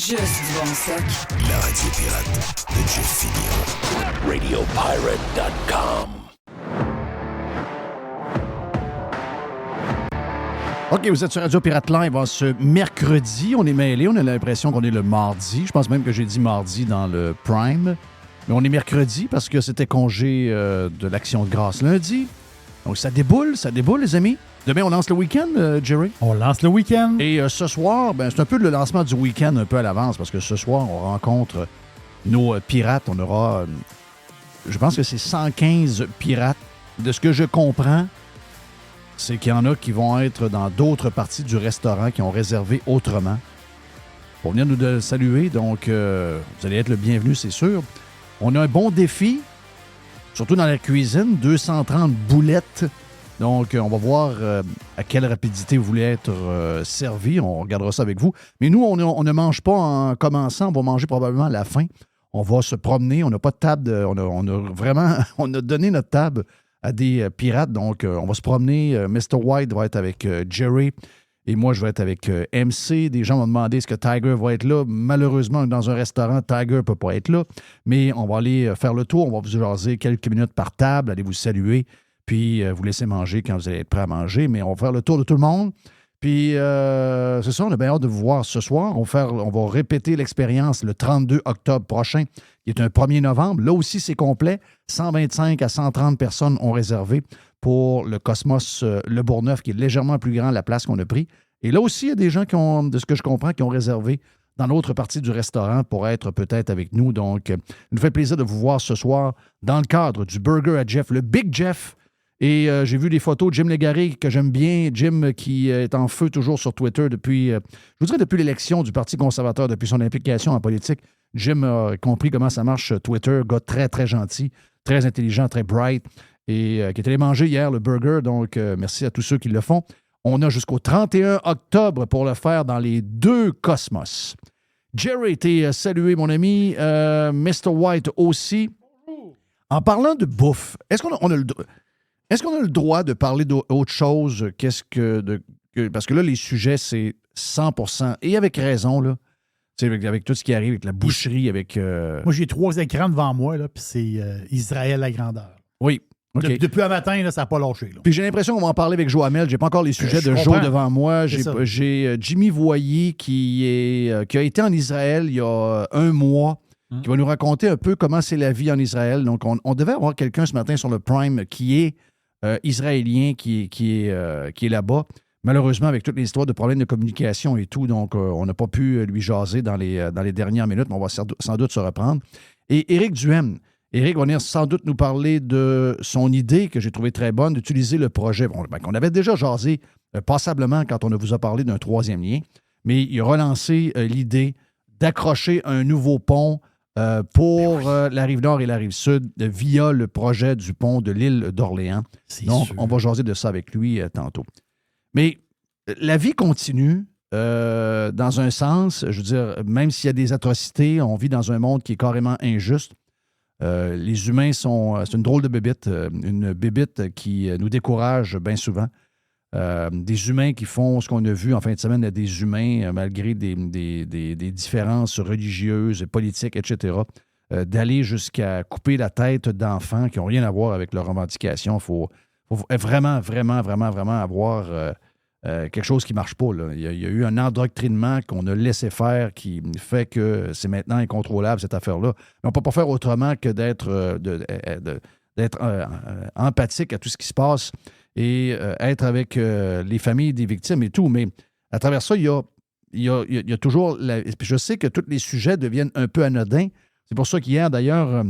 Juste du bon stock. La radio pirate de Jeff Fillion. RadioPirate.com. OK, vous êtes sur Radio Pirate Live ce mercredi. On est mêlés, on a l'impression qu'on est le mardi. Je pense même que j'ai dit mardi dans le Prime. Mais on est mercredi parce que c'était congé de l'Action de grâce lundi. Donc ça déboule, les amis. Demain, on lance le week-end, Jerry? On lance le week-end. Et ce soir, c'est un peu le lancement du week-end un peu à l'avance parce que ce soir, on rencontre nos pirates. On aura, je pense que c'est 115 pirates. De ce que je comprends, c'est qu'il y en a qui vont être dans d'autres parties du restaurant qui ont réservé autrement. Pour venir nous saluer, donc vous allez être le bienvenu, c'est sûr. On a un bon défi, surtout dans la cuisine, 230 boulettes. Donc, on va voir à quelle rapidité vous voulez être servi. On regardera ça avec vous. Mais nous, on ne mange pas en commençant. On va manger probablement à la fin. On va se promener. On n'a pas de table. On a donné notre table à des pirates. Donc, on va se promener. Mr. White va être avec Jerry. Et moi, je vais être avec MC. Des gens m'ont demandé est-ce que Tiger va être là. Malheureusement, dans un restaurant, Tiger ne peut pas être là. Mais on va aller faire le tour. On va vous jaser quelques minutes par table, aller vous saluer, puis vous laisser manger quand vous allez être prêt à manger. Mais on va faire le tour de tout le monde. Puis, c'est ça, on a bien hâte de vous voir ce soir. On va répéter l'expérience le 32 octobre prochain, qui est un 1er novembre. Là aussi, c'est complet. 125 à 130 personnes ont réservé pour le Cosmos Le Bourgneuf, qui est légèrement plus grand la place qu'on a pris. Et là aussi, il y a des gens qui ont, de ce que je comprends, qui ont réservé dans l'autre partie du restaurant pour être peut-être avec nous. Donc, il nous fait plaisir de vous voir ce soir dans le cadre du Burger à Jeff, le Big Jeff. Et j'ai vu des photos de Jim Légaré que j'aime bien. Jim qui est en feu toujours sur Twitter depuis, je vous dirais depuis l'élection du Parti conservateur, depuis son implication en politique. Jim a compris comment ça marche Twitter. Gars très, très gentil, très intelligent, très bright. Et qui est allé manger hier le burger. Donc, merci à tous ceux qui le font. On a jusqu'au 31 octobre pour le faire dans les deux Cosmos. Jerry, t'es salué, mon ami. Mr. White aussi. En parlant de bouffe, est-ce qu'on a le droit de parler d'autre chose? Parce que là, les sujets, c'est 100%. Et avec raison, là. Avec tout ce qui arrive, avec la boucherie, avec... Moi, j'ai 3 écrans devant moi, là, puis c'est Israël à grandeur. Oui. Okay. Depuis un matin, là, ça n'a pas lâché. Là. Puis j'ai l'impression qu'on va en parler avec Joamel. J'ai pas encore les sujets de Joe devant moi. J'ai Jimmy Voyer qui a été en Israël il y a un mois, qui va nous raconter un peu comment c'est la vie en Israël. Donc, on devait avoir quelqu'un ce matin sur le Prime qui est israélien, qui est là-bas. Malheureusement, avec toutes les histoires de problèmes de communication et tout, donc on n'a pas pu lui jaser dans les dernières minutes, mais on va sans doute se reprendre. Et Éric Duhem. Éric va venir sans doute nous parler de son idée, que j'ai trouvée très bonne, d'utiliser le projet. On avait déjà jasé passablement quand on vous a parlé d'un 3e lien, mais il a relancé l'idée d'accrocher un nouveau pont pour la Rive-Nord et la Rive-Sud via le projet du pont de l'île d'Orléans. Donc, on va jaser de ça avec lui tantôt. Mais la vie continue dans un sens. Je veux dire, même s'il y a des atrocités, on vit dans un monde qui est carrément injuste. Les humains c'est une drôle de bébite, une bébite qui nous décourage bien souvent. Des humains qui font ce qu'on a vu en fin de semaine à des humains, malgré des différences religieuses, politiques, etc., d'aller jusqu'à couper la tête d'enfants qui n'ont rien à voir avec leurs revendications. Il faut vraiment, vraiment, vraiment, vraiment avoir quelque chose qui ne marche pas. Là. Il y a eu un endoctrinement qu'on a laissé faire qui fait que c'est maintenant incontrôlable, cette affaire-là. Mais on ne peut pas faire autrement que d'être empathique à tout ce qui se passe et être avec les familles des victimes et tout. Mais à travers ça, il y a toujours... Puis je sais que tous les sujets deviennent un peu anodins. C'est pour ça qu'hier, d'ailleurs,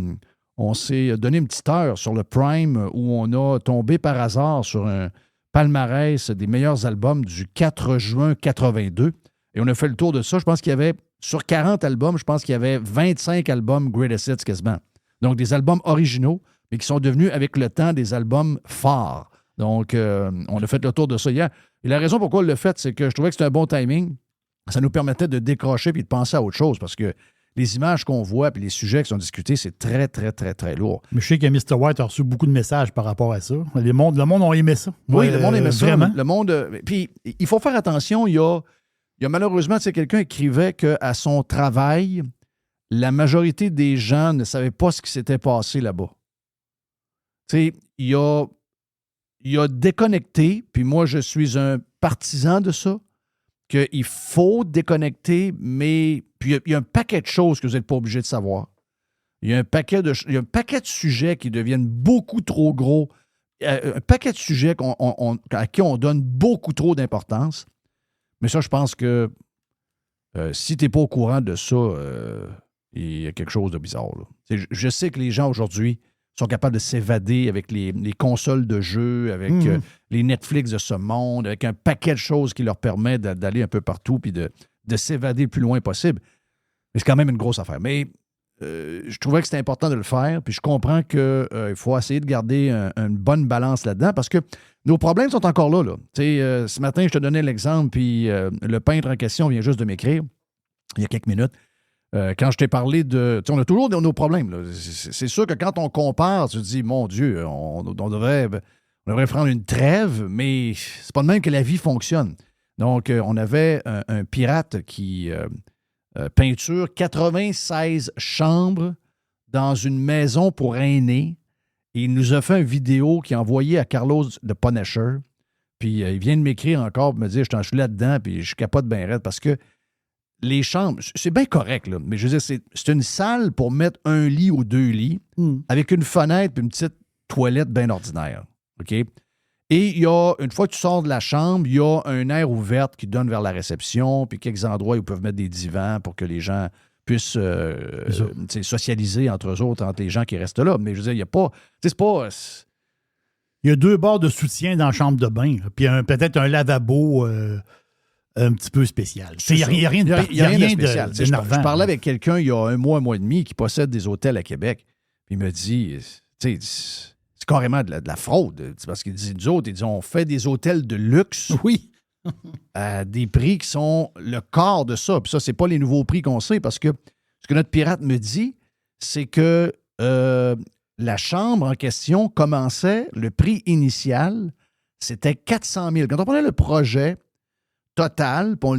on s'est donné une petite heure sur le Prime où on a tombé par hasard sur un palmarès des meilleurs albums du 4 juin 82. Et on a fait le tour de ça. Je pense qu'il y avait, sur 40 albums, je pense qu'il y avait 25 albums Greatest Hits quasiment. Donc, des albums originaux, mais qui sont devenus, avec le temps, des albums phares. Donc, on a fait le tour de ça hier. Et la raison pourquoi on l'a fait, c'est que je trouvais que c'était un bon timing. Ça nous permettait de décrocher et de penser à autre chose parce que les images qu'on voit et les sujets qui sont discutés, c'est très, très, très, très lourd. Mais je sais que Mr. White a reçu beaucoup de messages par rapport à ça. Le monde a aimé ça. Oui, le monde aimait ça. Vraiment. Le monde. Puis, il faut faire attention, il y a Il y a malheureusement, tu sais, quelqu'un écrivait qu'à son travail, la majorité des gens ne savaient pas ce qui s'était passé là-bas. Tu sais, il a déconnecté, puis moi, je suis un partisan de ça, qu'il faut déconnecter, mais puis il y a un paquet de choses que vous n'êtes pas obligé de savoir. Il y a un paquet de sujets qui deviennent beaucoup trop gros, un paquet de sujets à qui on donne beaucoup trop d'importance. Mais ça, je pense que si tu n'es pas au courant de ça, il y a quelque chose de bizarre. Là. Je sais que les gens aujourd'hui sont capables de s'évader avec les consoles de jeux, avec les Netflix de ce monde, avec un paquet de choses qui leur permet d'aller un peu partout puis de s'évader le plus loin possible. Mais c'est quand même une grosse affaire. Mais je trouvais que c'était important de le faire, puis je comprends qu'il faut essayer de garder une bonne balance là-dedans parce que nos problèmes sont encore là. Ce matin, je te donnais l'exemple, puis le peintre en question vient juste de m'écrire il y a quelques minutes. Quand je t'ai parlé de... On a toujours nos problèmes. Là. C'est sûr que quand on compare, tu te dis, mon Dieu, on devrait prendre une trêve, mais c'est pas de même que la vie fonctionne. Donc, on avait un pirate qui peinture 96 chambres dans une maison pour aînés. Et il nous a fait une vidéo qu'il a envoyée à Carlos de Punisher. Puis il vient de m'écrire encore pour me dire, je suis là-dedans, puis je capote bien raide parce que les chambres, c'est bien correct, là, mais je veux dire, c'est une salle pour mettre un lit ou 2 lits avec une fenêtre et une petite toilette bien ordinaire. OK? Et il y a, une fois que tu sors de la chambre, il y a un air ouvert qui donne vers la réception, puis quelques endroits où ils peuvent mettre des divans pour que les gens puissent socialiser entre eux autres, entre les gens qui restent là. Mais je veux dire, il n'y a pas... C'est pas... Il y a 2 barres de soutien dans la chambre de bain, là, puis peut-être un lavabo... un petit peu spécial. Il n'y a rien de spécial. Je parlais avec quelqu'un il y a un mois et demi qui possède des hôtels à Québec. Puis il me dit, c'est carrément de la fraude. Parce qu'il dit, nous autres, on fait des hôtels de luxe. Oui. À des prix qui sont le quart de ça. Puis ça, c'est pas les nouveaux prix qu'on sait parce que ce que notre pirate me dit, c'est que la chambre en question commençait, le prix initial, c'était 400 000. Quand on prenait le projet total, puis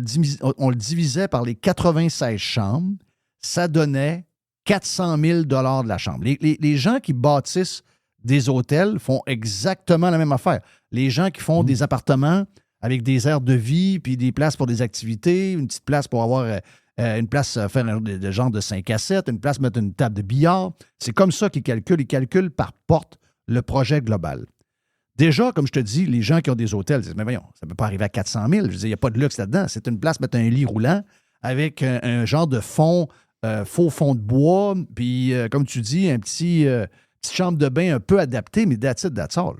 on le divisait par les 96 chambres, ça donnait 400 000 de la chambre. Les gens qui bâtissent des hôtels font exactement la même affaire. Les gens qui font des appartements avec des aires de vie, puis des places pour des activités, une petite place pour avoir une place faire un genre de 5 à 7, une place mettre une table de billard. C'est comme ça qu'ils calculent. Ils calculent par porte le projet global. Déjà, comme je te dis, les gens qui ont des hôtels disent, mais voyons, ça ne peut pas arriver à 400 000. Je veux dire, il n'y a pas de luxe là-dedans. C'est une place, mettre un lit roulant avec un genre de fond, faux fond de bois, puis, comme tu dis, une petite chambre de bain un peu adaptée, mais that's it, that's all.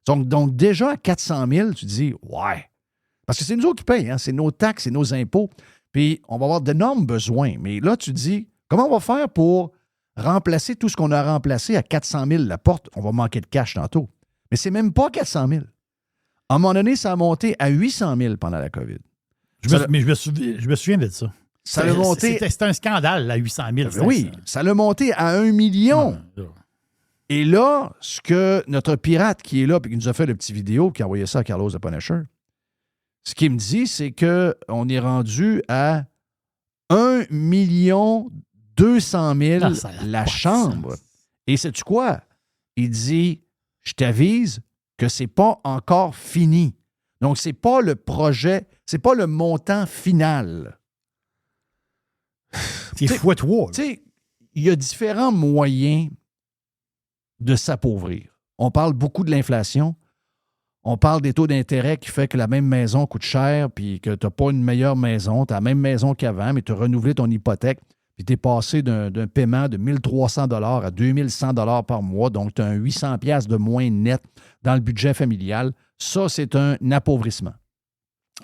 Donc, déjà à 400 000, tu dis, ouais. Parce que c'est nous autres qui payent, hein? C'est nos taxes, c'est nos impôts. Puis, on va avoir d'énormes besoins. Mais là, tu dis, comment on va faire pour remplacer tout ce qu'on a remplacé à 400 000 la porte? On va manquer de cash tantôt. Mais c'est même pas 400 000. À un moment donné, ça a monté à 800 000 pendant la COVID. Je me souviens de ça. Ça l'a monté... C'était un scandale, à 800 000. Oui, ça l'a monté à 1 million. Et là, ce que notre pirate qui est là et qui nous a fait le petit vidéo, qui a envoyé ça à Carlos de Punisher, ce qu'il me dit, c'est qu'on est rendu à 1 200 000 la chambre. Et sais-tu quoi? Il dit... Je t'avise que c'est pas encore fini. Donc, c'est pas le projet, c'est pas le montant final. C'est x3. Tu sais, il y a différents moyens de s'appauvrir. On parle beaucoup de l'inflation. On parle des taux d'intérêt qui fait que la même maison coûte cher puis que tu n'as pas une meilleure maison. Tu as la même maison qu'avant, mais tu as renouvelé ton hypothèque. Puis tu es passé d'un paiement de 1 300 à 2 100 par mois, donc tu as un 800 de moins net dans le budget familial. Ça, c'est un appauvrissement.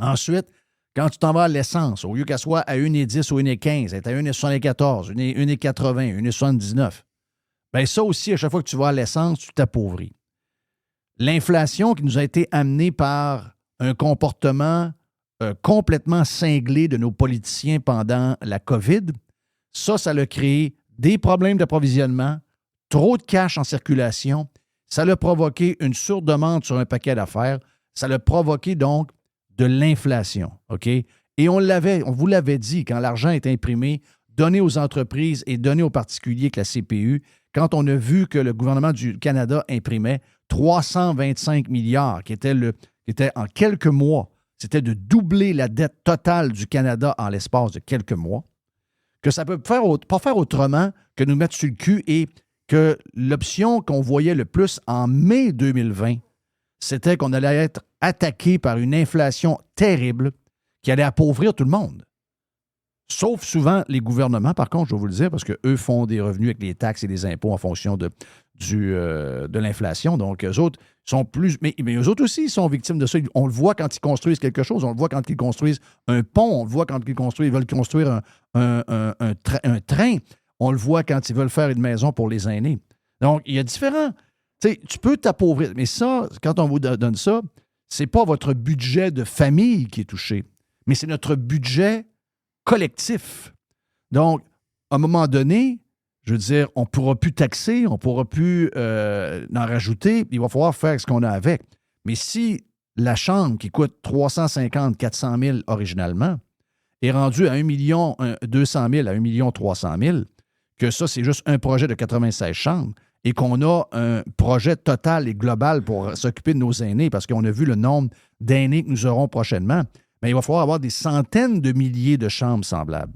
Ensuite, quand tu t'en vas à l'essence, au lieu qu'elle soit à 1,10 ou 1,15, elle est à 1,74, 1,80, 1,79, bien ça aussi, à chaque fois que tu vas à l'essence, tu t'appauvris. L'inflation qui nous a été amenée par un comportement complètement cinglé de nos politiciens pendant la COVID, ça l'a créé des problèmes d'approvisionnement, trop de cash en circulation. Ça l'a provoqué une surdemande sur un paquet d'affaires. Ça l'a provoqué donc de l'inflation. OK? Et on vous l'avait dit, quand l'argent est imprimé, donné aux entreprises et donné aux particuliers avec la CPU, quand on a vu que le gouvernement du Canada imprimait 325 milliards, qui était en quelques mois, c'était de doubler la dette totale du Canada en l'espace de quelques mois, que ça ne peut pas faire autrement que nous mettre sur le cul et que l'option qu'on voyait le plus en mai 2020, c'était qu'on allait être attaqué par une inflation terrible qui allait appauvrir tout le monde. Sauf souvent les gouvernements, par contre, je vais vous le dire, parce qu'eux font des revenus avec les taxes et les impôts en fonction de l'inflation. Donc, eux autres sont plus... Mais eux autres aussi, ils sont victimes de ça. On le voit quand ils construisent quelque chose. On le voit quand ils construisent un pont. On le voit quand ils veulent construire un train. On le voit quand ils veulent faire une maison pour les aînés. Donc, il y a différents... Tu sais, tu peux t'appauvrir. Mais ça, quand on vous donne ça, c'est pas votre budget de famille qui est touché, mais c'est notre budget collectif. Donc, à un moment donné, je veux dire, on ne pourra plus taxer, on ne pourra plus en rajouter, il va falloir faire ce qu'on a avec. Mais si la chambre qui coûte 350 400 000 originalement est rendue à 1 200 000 à 1 300 000, que ça, c'est juste un projet de 96 chambres, et qu'on a un projet total et global pour s'occuper de nos aînés, parce qu'on a vu le nombre d'aînés que nous aurons prochainement, mais il va falloir avoir des centaines de milliers de chambres semblables.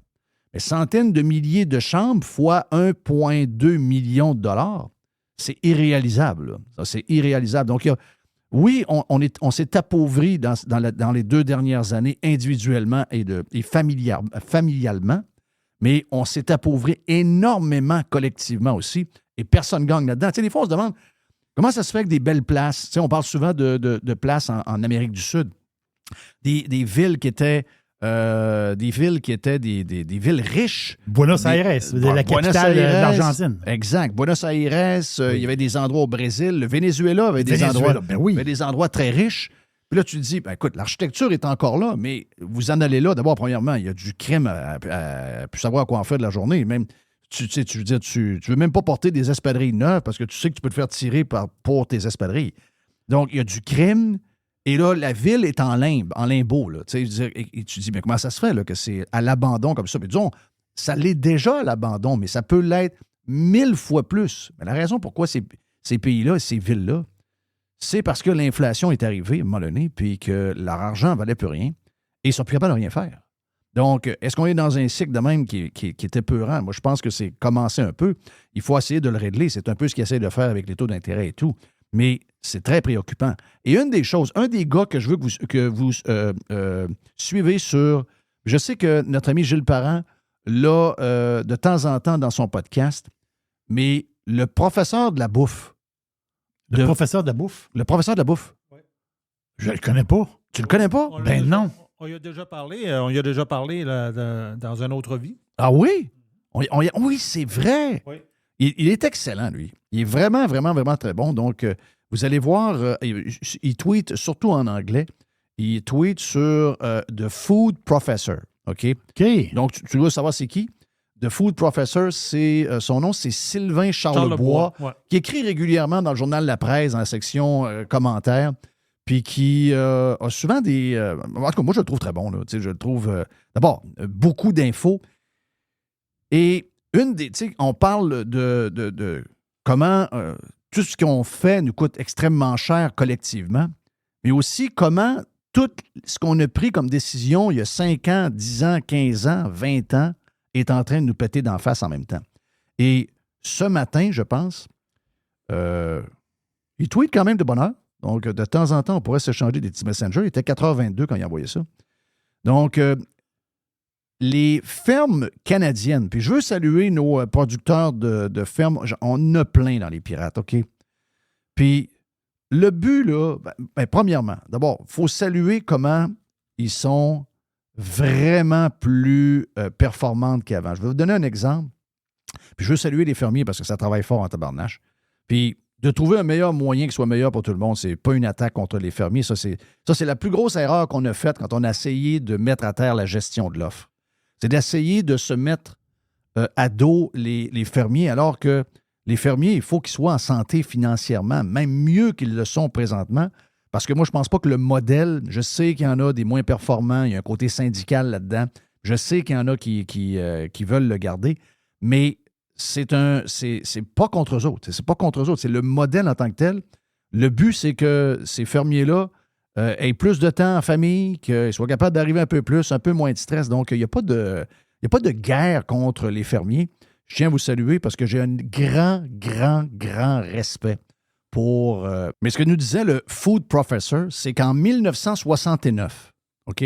Mais centaines de milliers de chambres fois 1,2 million de dollars, c'est irréalisable. Ça, c'est irréalisable. Donc, oui, on s'est appauvri dans les 2 dernières années individuellement et familialement, mais on s'est appauvri énormément collectivement aussi, et personne ne gagne là-dedans. Tu sais, des fois, on se demande comment ça se fait que des belles places, tu sais, on parle souvent de places en Amérique du Sud, des villes qui étaient des villes riches. Buenos Aires, la capitale de l'Argentine. Exact. Buenos Aires, il y avait des endroits au Brésil. Le Venezuela avait des endroits très riches. Puis là, tu te dis, ben, écoute, l'architecture est encore là, mais vous en allez là. D'abord, premièrement, il y a du crime à plus savoir quoi en faire de la journée. Même, tu veux même pas porter des espadrilles neuves parce que tu sais que tu peux te faire tirer pour tes espadrilles. Donc, il y a du crime. Et là, la ville est en limbo. Là, et tu te dis, mais comment ça se fait là, que c'est à l'abandon comme ça? Mais disons, ça l'est déjà à l'abandon, mais ça peut l'être 1000 fois plus. Mais la raison pourquoi ces pays-là, ces villes-là, c'est parce que l'inflation est arrivée à un moment donné, puis que leur argent ne valait plus rien, et ils ne sont plus capables de rien faire. Donc, est-ce qu'on est dans un cycle de même qui est épeurant? Moi, je pense que c'est commencé un peu. Il faut essayer de le régler. C'est un peu ce qu'ils essaient de faire avec les taux d'intérêt et tout. Mais c'est très préoccupant. Et une des choses, un des gars que je veux que vous suivez sur... Je sais que notre ami Gilles Parent l'a de temps en temps dans son podcast, mais le professeur de la bouffe. Le professeur de la bouffe? Le professeur de la bouffe. Oui. Je le connais pas. Tu le connais pas? Non. On y a déjà parlé là, dans une autre vie. Ah oui? Oui, c'est vrai. Oui. Il est excellent, lui. Il est vraiment, vraiment, vraiment très bon. Donc, vous allez voir, il tweet surtout en anglais. Il tweet sur The Food Professor. OK? Donc, tu dois savoir c'est qui? The Food Professor, son nom, c'est Sylvain Charlebois, qui écrit régulièrement dans le journal La Presse, dans la section commentaires, puis qui a souvent des... en tout cas, moi, je le trouve très bon. Là, je le trouve, d'abord, beaucoup d'infos. Et on parle de comment tout ce qu'on fait nous coûte extrêmement cher collectivement, mais aussi comment tout ce qu'on a pris comme décision il y a 5 ans, 10 ans, 15 ans, 20 ans est en train de nous péter d'en face en même temps. Et ce matin, je pense, il tweet quand même de bonne heure. Donc, de temps en temps, on pourrait s'échanger des petits messengers. Il était 4h22 quand il envoyait ça. Donc, les fermes canadiennes, puis je veux saluer nos producteurs de fermes, on a plein dans les pirates, OK? Puis le but, là, premièrement, d'abord, il faut saluer comment ils sont vraiment plus performantes qu'avant. Je vais vous donner un exemple, puis je veux saluer les fermiers parce que ça travaille fort en tabarnache. Puis de trouver un meilleur moyen qui soit meilleur pour tout le monde, c'est pas une attaque contre les fermiers. Ça, c'est la plus grosse erreur qu'on a faite quand on a essayé de mettre à terre la gestion de l'offre. C'est d'essayer de se mettre à dos les fermiers, alors que les fermiers, il faut qu'ils soient en santé financièrement, même mieux qu'ils le sont présentement, Parce que moi, je pense pas que le modèle, je sais qu'il y en a des moins performants, il y a un côté syndical là-dedans. Je sais qu'il y en a qui veulent le garder, mais c'est pas contre eux autres. C'est pas contre eux autres. C'est le modèle en tant que tel. Le but, c'est que ces fermiers-là aient plus de temps en famille, qu'ils soient capables d'arriver un peu plus, un peu moins de stress. Donc, il n'y a pas de guerre contre les fermiers. Je tiens à vous saluer parce que j'ai un grand respect pour... Mais ce que nous disait le Food Professor, c'est qu'en 1969, OK,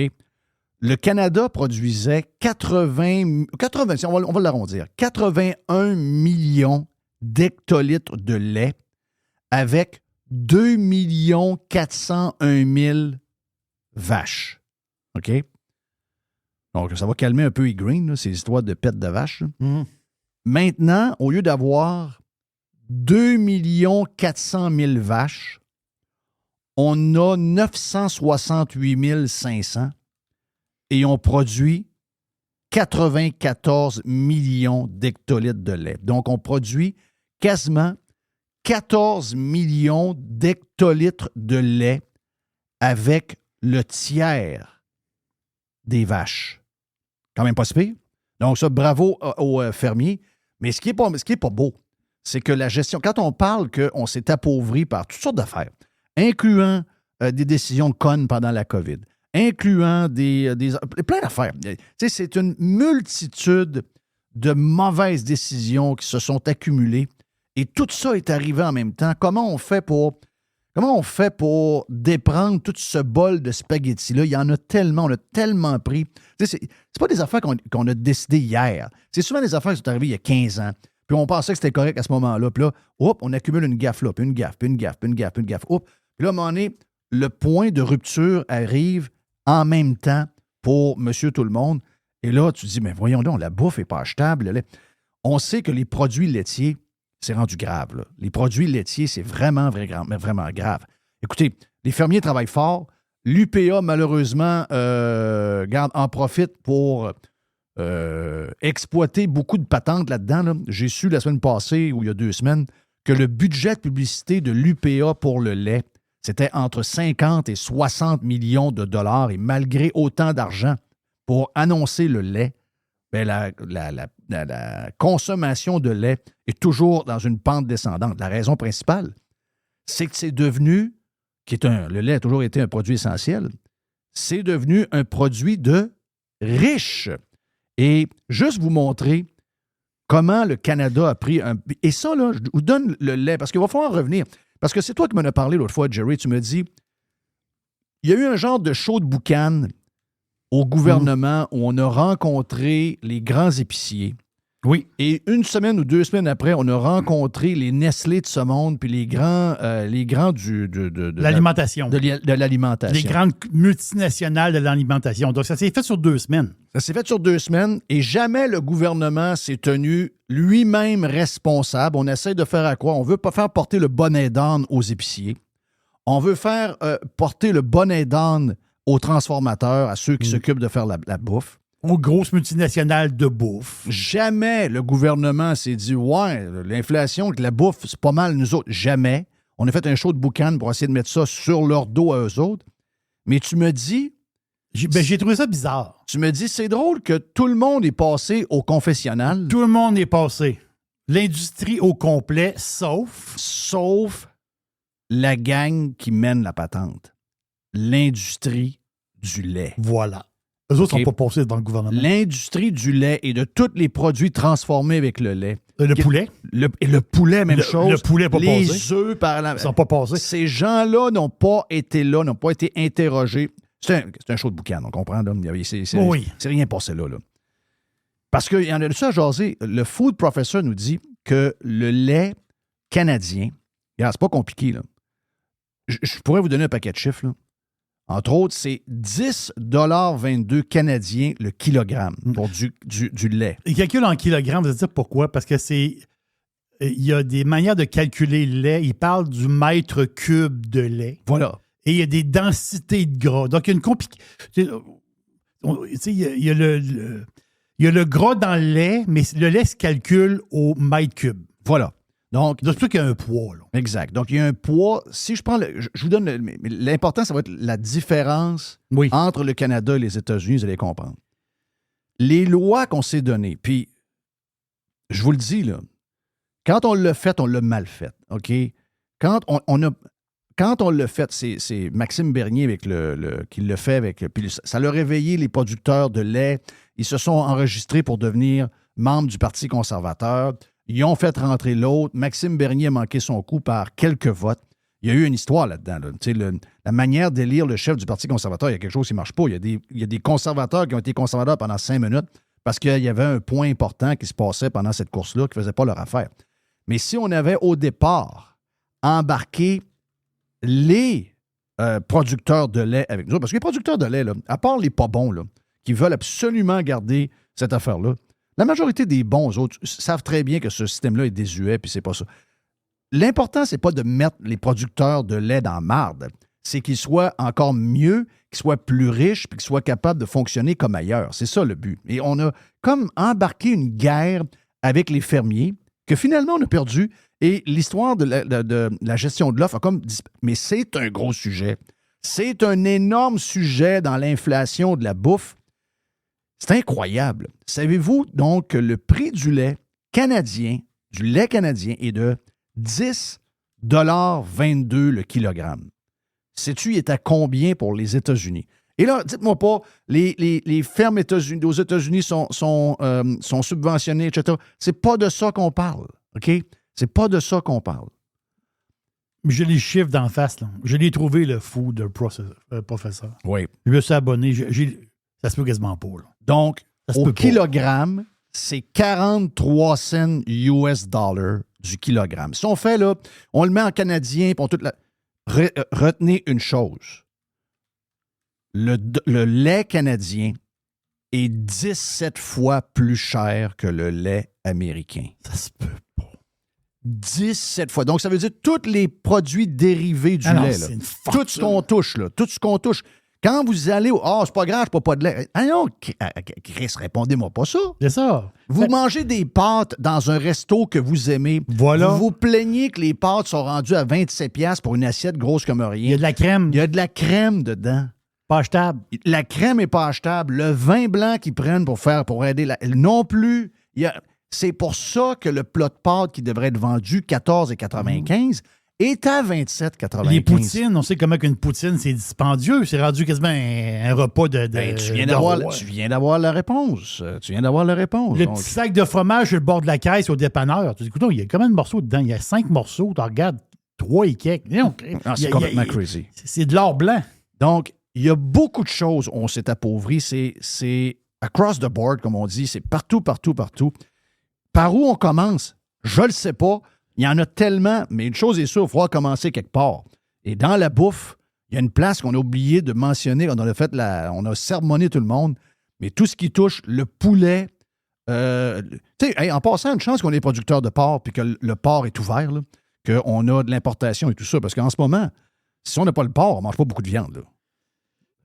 le Canada produisait 81 millions d'hectolitres de lait avec 2 401 000 vaches. OK? Donc, ça va calmer un peu les green, là, ces histoires de pète de vaches. Maintenant, au lieu d'avoir 2 400 000 vaches, on a 968 500 et on produit 94 millions d'hectolitres de lait. Donc, on produit quasiment 14 millions d'hectolitres de lait avec le tiers des vaches. Quand même pas si pire. Donc, ça, bravo aux fermiers. Mais ce qui est pas beau, c'est que la gestion, quand on parle qu'on s'est appauvri par toutes sortes d'affaires, incluant des décisions connes pendant la COVID, incluant plein d'affaires. Tu sais, c'est une multitude de mauvaises décisions qui se sont accumulées et tout ça est arrivé en même temps. Comment on fait pour déprendre tout ce bol de spaghettis-là? Il y en a tellement, on a tellement pris. Tu sais, c'est pas des affaires qu'on a décidées hier. C'est souvent des affaires qui sont arrivées il y a 15 ans. Puis on pensait que c'était correct à ce moment-là. Puis là, on accumule une gaffe là, puis une gaffe, puis une gaffe, puis une gaffe, puis une gaffe. Puis là, à un moment donné, le point de rupture arrive en même temps pour monsieur tout le monde. Et là, tu te dis, mais voyons donc, la bouffe n'est pas achetable. On sait que les produits laitiers, c'est rendu grave. Là. Les produits laitiers, c'est vraiment grave. Écoutez, les fermiers travaillent fort. L'UPA, malheureusement, en profite pour exploiter beaucoup de patentes là-dedans. Là. J'ai su la semaine passée, ou il y a 2 semaines, que le budget de publicité de l'UPA pour le lait, c'était entre 50 et 60 millions de dollars. Et malgré autant d'argent pour annoncer le lait, bien, la consommation de lait est toujours dans une pente descendante. La raison principale, c'est que c'est devenu, le lait a toujours été un produit essentiel, c'est devenu un produit de riches. Et juste vous montrer comment le Canada a pris un... Et ça, là, je vous donne le lait, parce qu'il va falloir revenir. Parce que c'est toi qui m'en as parlé l'autre fois, Jerry. Tu me dis, il y a eu un genre de show de boucan au gouvernement où on a rencontré les grands épiciers. Oui. Et 1 semaine ou 2 semaines après, on a rencontré les Nestlé de ce monde puis les grands de l'alimentation. De l'alimentation. Les grandes multinationales de l'alimentation. Donc, ça s'est fait sur 2 semaines. Ça s'est fait sur 2 semaines et jamais le gouvernement s'est tenu lui-même responsable. On essaie de faire à quoi? On veut pas faire porter le bonnet d'âne aux épiciers. On veut faire porter le bonnet d'âne aux transformateurs, à ceux qui s'occupent de faire la bouffe. Aux grosses multinationales de bouffe. Jamais le gouvernement s'est dit « Ouais, l'inflation avec la bouffe, c'est pas mal nous autres. » Jamais. On a fait un show de boucan pour essayer de mettre ça sur leur dos à eux autres. Mais tu me dis... J'ai trouvé ça bizarre. Tu me dis, c'est drôle que tout le monde est passé au confessionnal. Tout le monde est passé. L'industrie au complet, sauf la gang qui mène la patente. L'industrie du lait. Voilà. Eux autres sont pas passés devant le gouvernement. L'industrie du lait et de tous les produits transformés avec le lait. Le poulet. Le poulet, même chose. Le poulet pas passé. Les œufs, par la... Ils sont pas passés. Ces gens-là n'ont pas été là, n'ont pas été interrogés. C'est un show de boucan, on comprend. Là. C'est rien passé là. Parce qu'il y en a de ça à jaser. Le Food Professor nous dit que le lait canadien, regarde, c'est pas compliqué. Là. Je pourrais vous donner un paquet de chiffres. Là. Entre autres, c'est 10,22 canadiens le kilogramme pour du lait. Ils calculent en kilogrammes, vous allez dire pourquoi? Parce que il y a des manières de calculer le lait. Ils parlent du mètre cube de lait. Voilà. Et il y a des densités de gras. Donc, il y a une complication. Il y a le gras dans le lait, mais le lait se calcule au mètre cube. Voilà. Donc, c'est sûr qu'il y a un poids. Là. Exact. Donc, il y a un poids. Si je prends je vous donne l'important, ça va être la différence entre le Canada et les États-Unis, vous allez comprendre. Les lois qu'on s'est données, puis je vous le dis, là, quand on l'a fait, on l'a mal fait. OK? Quand on l'a fait, c'est Maxime Bernier qui l'a fait puis ça l'a réveillé les producteurs de lait. Ils se sont enregistrés pour devenir membres du Parti conservateur. Ils ont fait rentrer l'autre. Maxime Bernier a manqué son coup par quelques votes. Il y a eu une histoire là-dedans. Là. La manière d'élire le chef du Parti conservateur, il y a quelque chose qui ne marche pas. Il y a des conservateurs qui ont été conservateurs pendant 5 minutes parce qu'il y avait un point important qui se passait pendant cette course-là qui ne faisait pas leur affaire. Mais si on avait au départ embarqué les producteurs de lait avec nous, parce que les producteurs de lait, là, à part les pas bons, là, qui veulent absolument garder cette affaire-là, la majorité des bons autres savent très bien que ce système-là est désuet, puis c'est pas ça. L'important, c'est pas de mettre les producteurs de lait dans la marde, c'est qu'ils soient encore mieux, qu'ils soient plus riches, puis qu'ils soient capables de fonctionner comme ailleurs. C'est ça le but. Et on a comme embarqué une guerre avec les fermiers que finalement on a perdu. Et l'histoire de la gestion de l'offre a comme disparu. Mais c'est un gros sujet. C'est un énorme sujet dans l'inflation de la bouffe. C'est incroyable. Savez-vous donc que le prix du lait canadien est de 10,22 le kilogramme? Sais-tu, il est à combien pour les États-Unis? Et là, dites-moi pas, les fermes aux États-Unis sont subventionnées, etc. C'est pas de ça qu'on parle, OK? C'est pas de ça qu'on parle. J'ai les chiffres d'en face, là. Je l'ai trouvé, le fou de professeur. Oui. Je me suis abonné. Ça se peut quasiment pas, là. Donc, au kilogramme, c'est 43 cents US dollars du kilogramme. Si on fait, là, on le met en canadien, puis retenez une chose. Le lait canadien est 17 fois plus cher que le lait américain. Ça se peut pas. 17 fois. Donc, ça veut dire tous les produits dérivés du lait. Là. Tout ce qu'on touche, là. Tout ce qu'on touche. Quand vous allez au... c'est pas grave, je pas de lait. Ah non, Chris, répondez-moi pas ça. C'est ça. Vous mangez des pâtes dans un resto que vous aimez. Voilà. Vous vous plaignez que les pâtes sont rendues à 27$ pour une assiette grosse comme rien. Il y a de la crème. Il y a de la crème dedans. Pas achetable. La crème n'est pas achetable. Le vin blanc qu'ils prennent pour aider non plus. C'est pour ça que le plat de pâtes qui devrait être vendu 14,95 est à 27,95. Les poutines, on sait comment qu'une poutine, c'est dispendieux. C'est rendu quasiment un repas de tu viens d'avoir la réponse. Le petit sac de fromage sur le bord de la caisse au dépanneur. Tu dis, écoute, il y a combien de morceaux dedans? Il y a 5 morceaux. Tu regardes 3 et quelques. C'est complètement crazy. C'est de l'or blanc. Donc, il y a beaucoup de choses où on s'est appauvri. C'est across the board, comme on dit. C'est partout. Par où on commence? Je le sais pas. Il y en a tellement, mais une chose est sûre, il faudra commencer quelque part. Et dans la bouffe, il y a une place qu'on a oublié de mentionner. On a sermonné tout le monde, mais tout ce qui touche le poulet. En passant, une chance qu'on est producteur de porc puis que le porc est ouvert, là, qu'on a de l'importation et tout ça. Parce qu'en ce moment, si on n'a pas le porc, on ne mange pas beaucoup de viande. Là.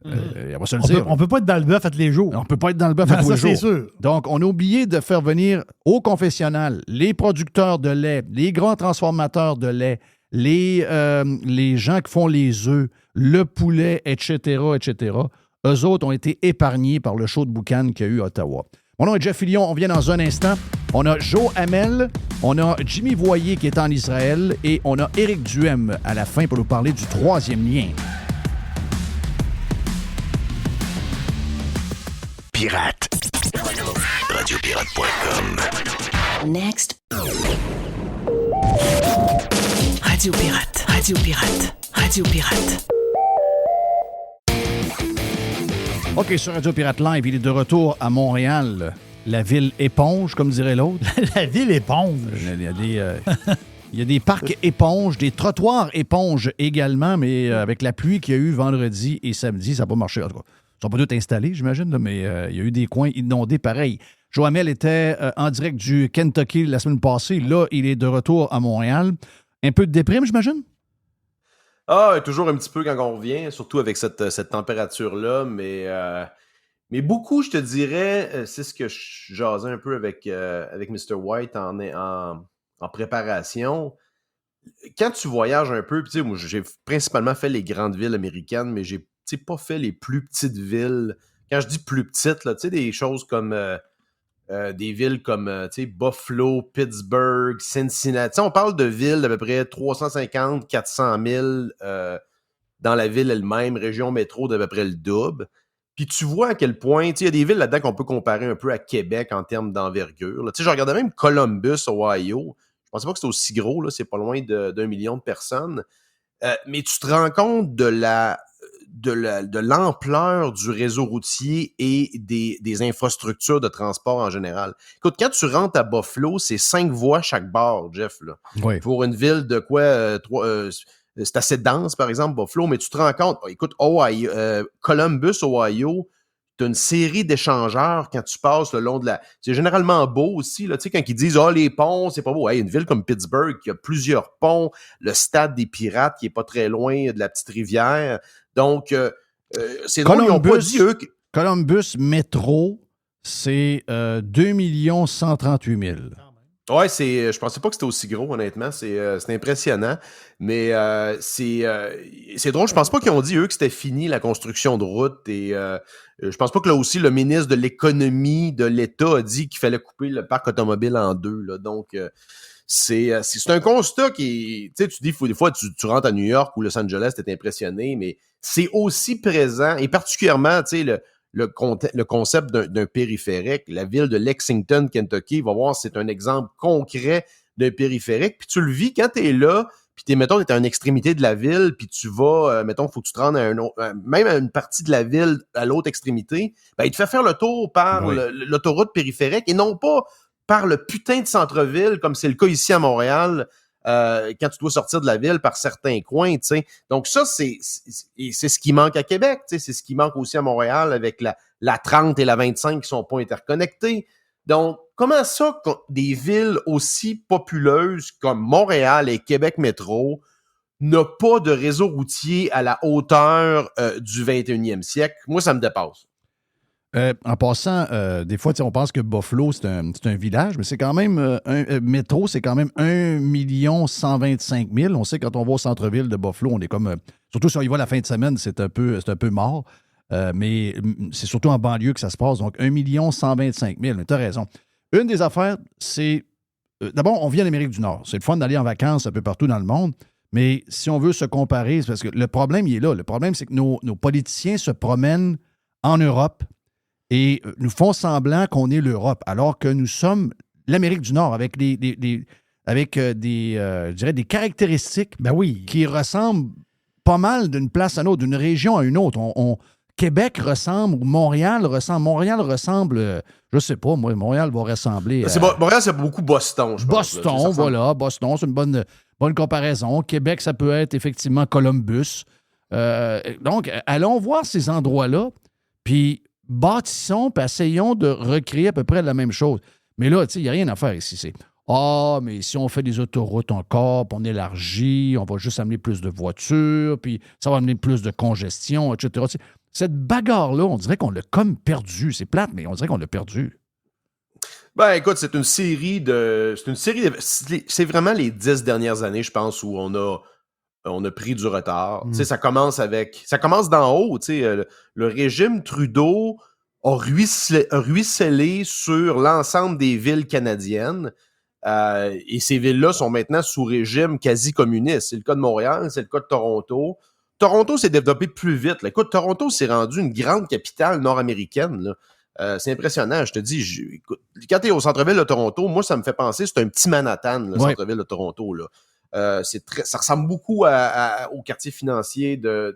On va se le dire. On ne peut pas être dans le bœuf à tous les jours. On ne peut pas être dans le bœuf à tous les jours. C'est sûr. Donc, on a oublié de faire venir au confessionnal les producteurs de lait, les grands transformateurs de lait, les gens qui font les œufs, le poulet, etc. Eux autres ont été épargnés par le show de boucan qu'il y a eu à Ottawa. Mon nom est Jeff Fillion. On vient dans un instant. On a Joe Hamel, on a Jimmy Voyer qui est en Israël et on a Éric Duhem à la fin pour nous parler du troisième lien. Pirate. Radiopirate.com. Next. Radio Pirate. Radio Pirate. Radio Pirate. OK, sur Radio Pirate Live, il est de retour à Montréal, la ville éponge, comme dirait l'autre. La ville éponge. Il y a des parcs éponges, des trottoirs éponges également, mais avec la pluie qu'il y a eu vendredi et samedi, ça n'a pas marché. En tout cas, ils ne sont pas tous installés, j'imagine, là, mais il y a eu des coins inondés pareil. Joe Hamel était en direct du Kentucky la semaine passée. Là, il est de retour à Montréal. Un peu de déprime, j'imagine? Toujours un petit peu quand on revient, surtout avec cette température-là, mais beaucoup, je te dirais, c'est ce que je jasais un peu avec Mr. White en en préparation. Quand tu voyages un peu, moi, j'ai principalement fait les grandes villes américaines, mais j'ai pas fait les plus petites villes. Quand je dis plus petites, là, des choses comme des villes comme Buffalo, Pittsburgh, Cincinnati. On parle de villes d'à peu près 350, 400 000 dans la ville elle-même, région métro d'à peu près le double. Puis tu vois à quel point, il y a des villes là-dedans qu'on peut comparer un peu à Québec en termes d'envergure. Je regardais même Columbus, Ohio. Je pensais pas que c'était aussi gros, là, c'est pas loin d'1 million de personnes. Mais tu te rends compte de l'ampleur du réseau routier et des infrastructures de transport en général. Écoute, quand tu rentres à Buffalo, c'est 5 voies chaque bord, Jeff. Là. Oui. Pour une ville de quoi... c'est assez dense, par exemple, Buffalo, mais tu te rends compte, écoute, Columbus, Ohio, tu as une série d'échangeurs quand tu passes le long de la... C'est généralement beau aussi, là, quand ils disent « Ah, les ponts, c'est pas beau. » Hey, une ville comme Pittsburgh, qui a plusieurs ponts, le stade des Pirates, qui est pas très loin de la petite rivière. Donc, c'est drôle, ils n'ont pas dit, eux... Columbus Métro, c'est 2 138 000. Ouais, je pensais pas que c'était aussi gros, honnêtement. C'est impressionnant. Mais c'est drôle. Je pense pas qu'ils ont dit, eux, que c'était fini la construction de routes. Et je pense pas que là aussi, le ministre de l'économie de l'État a dit qu'il fallait couper le parc automobile en deux. Là. Donc, c'est un constat qui... Tu sais, tu dis, des fois, tu rentres à New York ou Los Angeles, t'es impressionné, mais c'est aussi présent, et particulièrement, tu sais, le concept d'un périphérique. La ville de Lexington, Kentucky, va voir, c'est un exemple concret d'un périphérique. Puis tu le vis quand tu es là, puis mettons, tu es à une extrémité de la ville, puis tu vas, mettons, il faut que tu te rendes même à une partie de la ville, à l'autre extrémité, ben, il te fait faire le tour par l'autoroute périphérique et non pas par le putain de centre-ville, comme c'est le cas ici à Montréal, quand tu dois sortir de la ville par certains coins, tu sais. Donc ça, c'est ce qui manque à Québec, tu sais, c'est ce qui manque aussi à Montréal avec la 30 et la 25 qui sont pas interconnectées. Donc, comment ça, des villes aussi populeuses comme Montréal et Québec Métro n'ont pas de réseau routier à la hauteur du 21e siècle? Moi, ça me dépasse. En passant, des fois, on pense que Buffalo, c'est un village, mais c'est quand même, métro, c'est quand même 1 125 000. On sait quand on va au centre-ville de Buffalo, on est comme, surtout si on y va la fin de semaine, c'est un peu mort, mais c'est surtout en banlieue que ça se passe, donc 1 125 000, mais tu as raison. Une des affaires, c'est, d'abord, on vit en Amérique du Nord. C'est le fun d'aller en vacances un peu partout dans le monde, mais si on veut se comparer, c'est parce que le problème, il est là. Le problème, c'est que nos politiciens se promènent en Europe et nous font semblant qu'on est l'Europe, alors que nous sommes l'Amérique du Nord avec des caractéristiques qui ressemblent pas mal d'une place à une autre, d'une région à une autre. Québec ressemble, ou Montréal ressemble, je sais pas, moi, Montréal va ressembler... Montréal, c'est beaucoup Boston, je pense. Boston, c'est une bonne comparaison. Québec, ça peut être effectivement Columbus. Donc, allons voir ces endroits-là, puis bâtissons, puis essayons de recréer à peu près la même chose. Mais là, tu sais, il n'y a rien à faire ici. C'est mais si on fait des autoroutes encore, puis on élargit, on va juste amener plus de voitures, puis ça va amener plus de congestion, etc. Tu sais, cette bagarre-là, on dirait qu'on l'a comme perdu. C'est plate, mais on dirait qu'on l'a perdu. Ben, écoute, c'est une série de... C'est vraiment les 10 dernières années, je pense, où on a pris du retard. Tu sais, ça commence d'en haut. Tu sais, le régime Trudeau a ruisselé sur l'ensemble des villes canadiennes. Et ces villes-là sont maintenant sous régime quasi communiste. C'est le cas de Montréal, c'est le cas de Toronto. Toronto s'est développé plus vite. Là. Écoute, Toronto s'est rendu une grande capitale nord-américaine. Là. C'est impressionnant. Je te dis, écoute, quand tu es au centre-ville de Toronto, moi, ça me fait penser, c'est un petit Manhattan, le centre-ville de Toronto. Là. Ça ressemble beaucoup au quartier financier de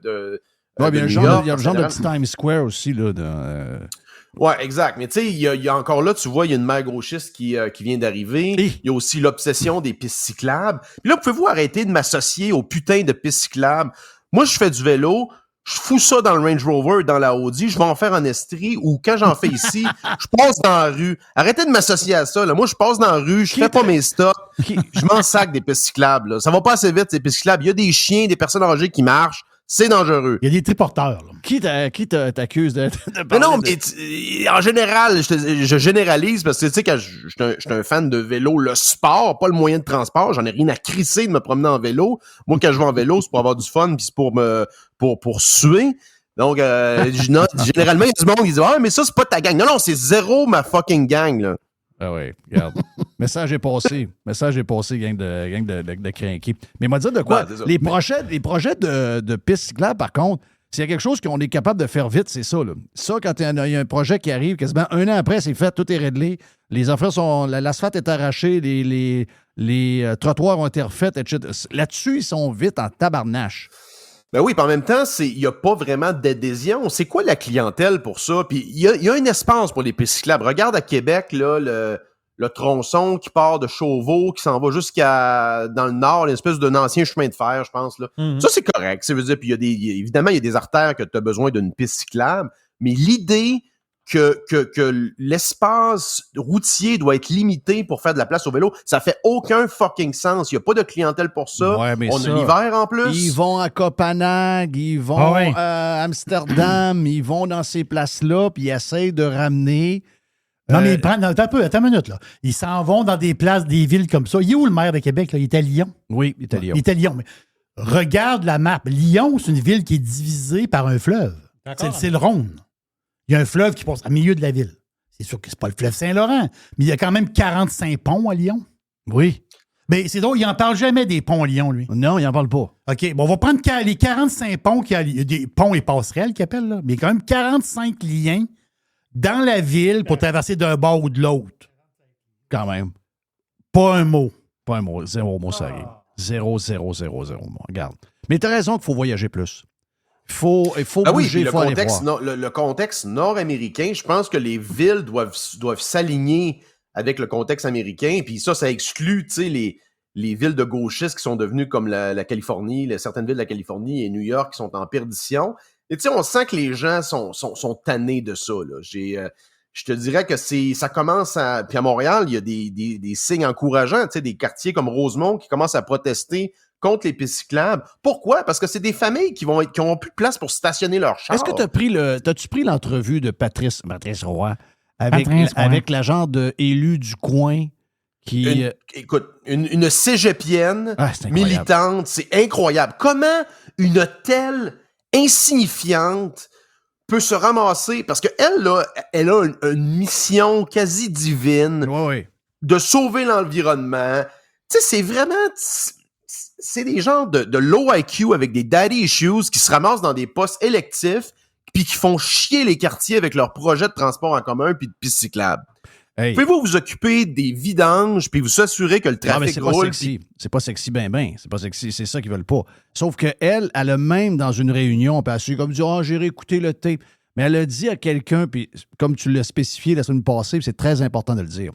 New York. Il y a un genre de petit Times Square aussi. Là, Ouais, exact. Mais tu sais, il y a encore là, tu vois, il y a une mer gauchiste qui vient d'arriver. Il y a aussi l'obsession des pistes cyclables. Puis là, pouvez-vous arrêter de m'associer aux putains de pistes cyclables? Moi, je fais du vélo, je fous ça dans le Range Rover, dans la Audi, je vais en faire en Estrie, ou quand j'en fais ici, je passe dans la rue. Arrêtez de m'associer à ça. Là. Moi, je passe dans la rue, je fais pas mes stops, je m'en sac des pistes cyclables. Là. Ça va pas assez vite, ces pistes cyclables. Il y a des chiens, des personnes âgées qui marchent. c'est dangereux. Il y a des triporteurs. Là. Qui t'accuse de Mais parler non, de- mais en général, je généralise parce que tu sais, quand je suis un fan de vélo, le sport, pas le moyen de transport, j'en ai rien à crisser de me promener en vélo. Moi, quand je vais en vélo, c'est pour avoir du fun puis c'est pour suer. Donc, je note, généralement, il y a du monde qui dit « Ah, mais ça, c'est pas ta gang. » Non, non, c'est zéro ma fucking gang, là. Ah oui, regarde. Message est passé, gang de crinqués. Mais moi dire de quoi? Ben, c'est ça. Les projets de pistes cyclables, par contre, s'il y a quelque chose qu'on est capable de faire vite, c'est ça. Là. Ça, quand il y a un projet qui arrive, quasiment un an après, c'est fait, tout est réglé. Les affaires sont. L'asphalte est arraché, les trottoirs ont été refaits, etc. Là-dessus, ils sont vite en tabarnache. Ben oui, puis en même temps, il n'y a pas vraiment d'adhésion. C'est quoi la clientèle pour ça? Puis il y a un espace pour les pistes cyclables. Regarde à Québec, là, le tronçon qui part de Chauveau, qui s'en va jusqu'à dans le nord, l'espèce d'un ancien chemin de fer, je pense. Là. Mhm. Ça, c'est correct. Ça veut dire, puis évidemment, il y a des artères que tu as besoin d'une piste cyclable, mais l'idée que l'espace routier doit être limité pour faire de la place au vélo, ça fait aucun fucking sens. Il n'y a pas de clientèle pour ça. Ouais, mais On ça, a l'hiver en plus. Ils vont à Copenhague, ils vont Ah ouais. à Amsterdam, ils vont dans ces places-là, puis ils essayent de ramener. Non, mais attends une minute, là. Ils s'en vont dans des places, des villes comme ça. Il est où le maire de Québec, là? Il est à Lyon. Oui, italien. Il est à Lyon. Mais regarde la map. Lyon, c'est une ville qui est divisée par un fleuve. C'est le Rhône. Il y a un fleuve qui passe au milieu de la ville. C'est sûr que c'est pas le fleuve Saint-Laurent, mais il y a quand même 45 ponts à Lyon. Oui. Mais c'est drôle, il n'en parle jamais des ponts à Lyon, lui. Non, il n'en parle pas. OK, bon, on va prendre les 45 ponts qu'il y a. Il y a des ponts et passerelles qu'ils appellent, là, mais il y a quand même 45 liens dans la ville pour traverser d'un bord ou de l'autre. Quand même. Pas un mot. Pas un mot. Zéro mot, ça arrive. Zéro mot. Regarde. Mais t'as raison qu'il faut voyager plus. Il faut Ah oui, bouger, puis il faut aller voir. le contexte nord-américain, je pense que les villes doivent s'aligner avec le contexte américain. Puis ça exclut, tu sais, les villes de gauchistes qui sont devenues comme la Californie, certaines villes de la Californie et New York qui sont en perdition. Et tu sais, on sent que les gens sont tannés de ça, là. Je te dirais que ça commence à... Puis à Montréal, il y a des signes encourageants, tu sais, des quartiers comme Rosemont qui commencent à protester contre les pistes cyclables. Pourquoi? Parce que c'est des familles qui n'ont plus de place pour stationner leur char. Est-ce que t'as-tu pris l'entrevue de Patrice Roy avec l'agent de élu du coin qui... Écoute, une cégepienne c'est incroyable. militante, c'est incroyable. Comment une telle insignifiante peut se ramasser, parce qu'elle, là, elle a une mission quasi divine Oui. de sauver l'environnement. Tu sais, c'est vraiment... C'est des gens de low IQ avec des daddy issues qui se ramassent dans des postes électifs puis qui font chier les quartiers avec leurs projets de transport en commun puis de pistes cyclables. Hey. Pouvez-vous vous occuper des vidanges puis vous assurer que le Non, mais trafic c'est pas roule? sexy. C'est pas sexy c'est pas sexy, c'est ça qu'ils veulent pas. Sauf qu'elle a même dans une réunion, puis elle a comme dit « Ah, j'ai réécouté le tape ». Mais elle a dit à quelqu'un, puis comme tu l'as spécifié la semaine passée, puis c'est très important de le dire,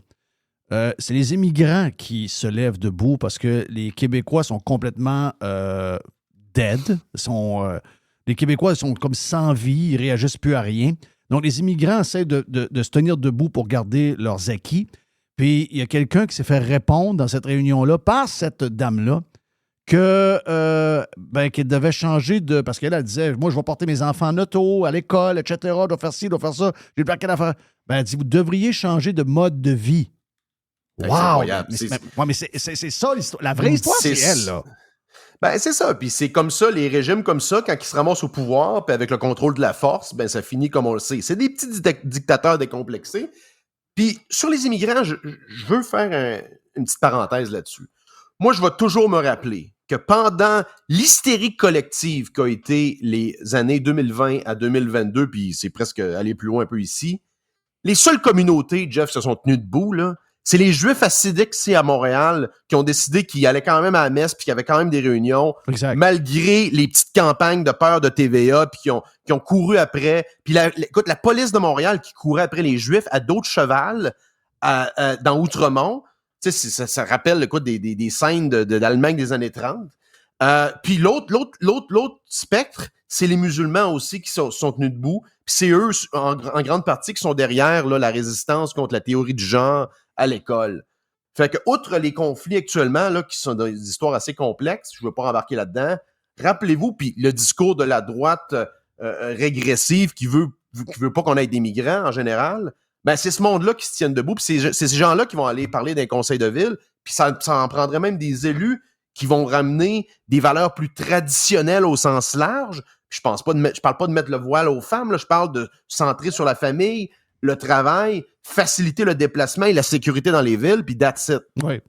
c'est les immigrants qui se lèvent debout parce que les Québécois sont complètement dead. Les Québécois sont comme sans vie, ils réagissent plus à rien. Donc, les immigrants essaient de se tenir debout pour garder leurs acquis. Puis, il y a quelqu'un qui s'est fait répondre dans cette réunion-là par cette dame-là qu'elle devait changer de... Parce qu'elle disait, moi, je vais porter mes enfants en auto, à l'école, etc., je dois faire ci, je dois faire ça, j'ai le paquet d'affaires. Elle dit, vous devriez changer de mode de vie. C'est Wow! incroyable. Mais c'est ça l'histoire. La vraie histoire, c'est elle, là. Ben, c'est ça. Puis c'est comme ça, les régimes comme ça, quand ils se ramassent au pouvoir, puis avec le contrôle de la force, ben ça finit comme on le sait. C'est des petits dictateurs décomplexés. Puis sur les immigrants, je veux faire une petite parenthèse là-dessus. Moi, je vais toujours me rappeler que pendant l'hystérie collective qu'a été les années 2020 à 2022, puis c'est presque aller plus loin un peu ici, les seules communautés, Jeff, se sont tenues debout, là. C'est les Juifs hassidiques ici à Montréal qui ont décidé qu'ils allaient quand même à la messe puis qu'il y avait quand même des réunions, Exact. malgré les petites campagnes de peur de TVA puis qui ont couru après. Puis écoute, la police de Montréal qui courait après les Juifs à dos de cheval dans Outremont, tu sais, ça rappelle écoute, des scènes d'Allemagne des années 30. Puis l'autre spectre, c'est les musulmans aussi qui sont tenus debout. Puis c'est eux, en grande partie, qui sont derrière là, la résistance contre la théorie du genre à l'école. Fait que, outre les conflits actuellement, là, qui sont des histoires assez complexes, je ne veux pas embarquer là-dedans, Rappelez-vous, puis le discours de la droite régressive qui veut pas qu'on ait des migrants en général, ben c'est ce monde-là qui se tienne debout, puis c'est ces gens-là qui vont aller parler d'un conseil de ville, puis ça en prendrait même des élus qui vont ramener des valeurs plus traditionnelles au sens large. Je parle pas de mettre le voile aux femmes, là, je parle de centrer sur la famille, le travail, faciliter le déplacement et la sécurité dans les villes, puis that's it. Oui,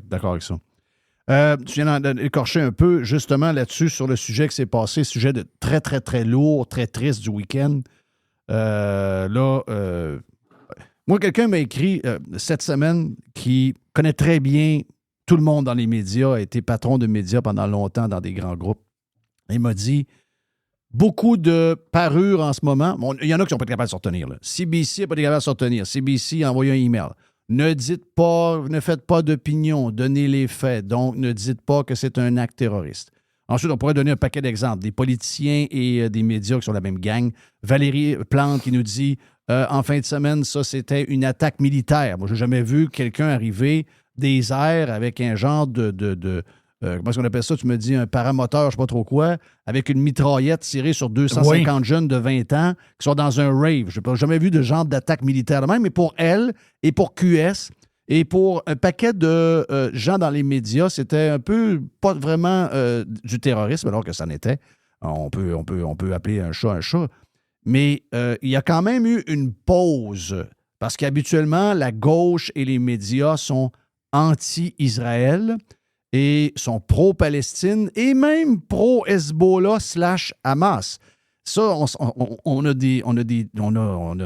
d'accord avec ça. Tu viens d'écorcher un peu justement là-dessus sur le sujet qui s'est passé, sujet de très, très, très lourd, très triste du week-end. Moi, quelqu'un m'a écrit cette semaine qui connaît très bien tout le monde dans les médias, a été patron de médias pendant longtemps dans des grands groupes. Il m'a dit beaucoup de parures en ce moment. Bon, il y en a qui sont pas capables de se retenir. Là. CBC n'a pas été capable de se retenir. CBC a envoyé un email. Ne faites pas d'opinion, donnez les faits. Donc, ne dites pas que c'est un acte terroriste. Ensuite, on pourrait donner un paquet d'exemples. Des politiciens et des médias qui sont la même gang. Valérie Plante qui nous dit en fin de semaine, ça, c'était une attaque militaire. Moi, je n'ai jamais vu quelqu'un arriver des airs avec un genre de comment est-ce qu'on appelle ça? Tu me dis un paramoteur, je ne sais pas trop quoi, avec une mitraillette tirée sur 250 jeunes de 20 ans qui sont dans un rave. Je n'ai jamais vu de genre d'attaque militaire de même, mais pour elle et pour QS et pour un paquet de gens dans les médias, c'était un peu pas vraiment du terrorisme, alors que ça n'était. On peut appeler un chat. Mais il y a quand même eu une pause, parce qu'habituellement, la gauche et les médias sont anti-Israël et sont pro-Palestine et même pro-Hezbollah / Hamas. Ça, il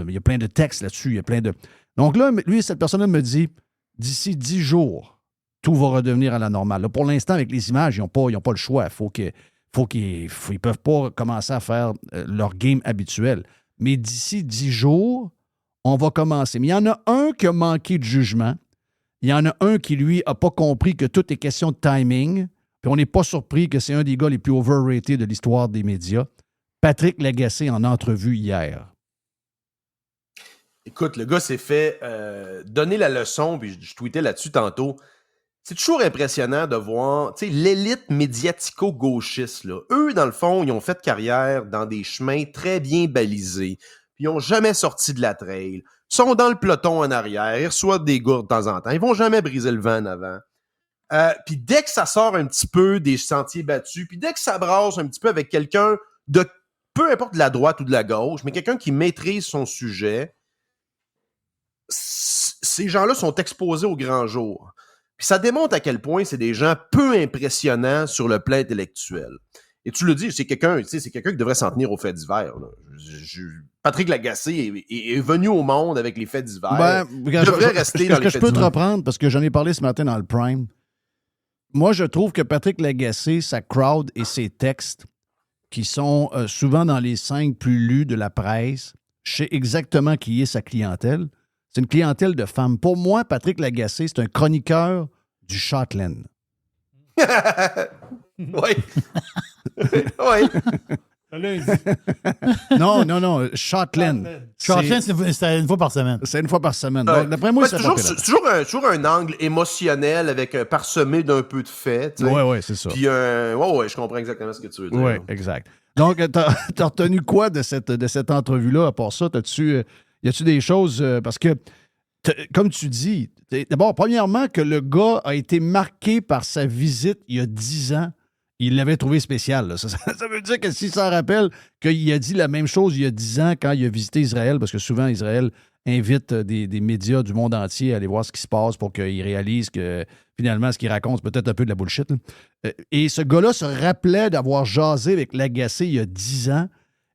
y a plein de textes là-dessus, il y a plein de... Donc là, lui, cette personne-là me dit, d'ici 10 jours, tout va redevenir à la normale. Là, pour l'instant, avec les images, ils n'ont pas le choix. Ils ne peuvent pas commencer à faire leur game habituel. Mais d'ici 10 jours, on va commencer. Mais il y en a un qui a manqué de jugement. Il y en a un qui, lui, n'a pas compris que tout est question de timing. Puis on n'est pas surpris que c'est un des gars les plus overrated de l'histoire des médias. Patrick Lagacé en entrevue hier. Écoute, le gars s'est fait donner la leçon, puis je tweetais là-dessus tantôt. C'est toujours impressionnant de voir l'élite médiatico-gauchiste. Là. Eux, dans le fond, ils ont fait carrière dans des chemins très bien balisés. Puis ils n'ont jamais sorti de la trail. Ils sont dans le peloton en arrière. Ils reçoivent des gourdes de temps en temps. Ils vont jamais briser le vent en avant. Puis dès que ça sort un petit peu des sentiers battus, puis dès que ça brasse un petit peu avec quelqu'un de peu importe de la droite ou de la gauche, mais quelqu'un qui maîtrise son sujet, ces gens-là sont exposés au grand jour. Puis ça démontre à quel point c'est des gens peu impressionnants sur le plan intellectuel. Et tu le dis, c'est quelqu'un qui devrait s'en tenir aux faits divers. Là. Patrick Lagacé est venu au monde avec les faits divers. Il devrait rester dans les faits divers. Je peux te reprendre, parce que j'en ai parlé ce matin dans le Prime. Moi, je trouve que Patrick Lagacé, sa crowd et ses textes, qui sont souvent dans les 5 plus lus de la presse, je sais exactement qui est sa clientèle. C'est une clientèle de femmes. Pour moi, Patrick Lagacé, c'est un chroniqueur du Châtelaine. Oui. Oui. Non, Châtelaine. Châtelaine, c'est une fois par semaine. C'est une fois par semaine. Donc, d'après moi, c'est toujours un angle émotionnel avec parsemé d'un peu de fait. Oui, c'est ça. Puis, je comprends exactement ce que tu veux dire. Oui, exact. Donc, t'as retenu quoi de cette entrevue-là? À part ça, y a-tu des choses... parce que, comme tu dis, d'abord, premièrement, que le gars a été marqué par sa visite il y a 10 ans. Il l'avait trouvé spécial. Là. Ça veut dire que s'il s'en rappelle qu'il a dit la même chose il y a 10 ans quand il a visité Israël, parce que souvent, Israël invite des médias du monde entier à aller voir ce qui se passe pour qu'ils réalisent que finalement, ce qu'il raconte, c'est peut-être un peu de la bullshit. Et ce gars-là se rappelait d'avoir jasé avec Lagacé il y a 10 ans.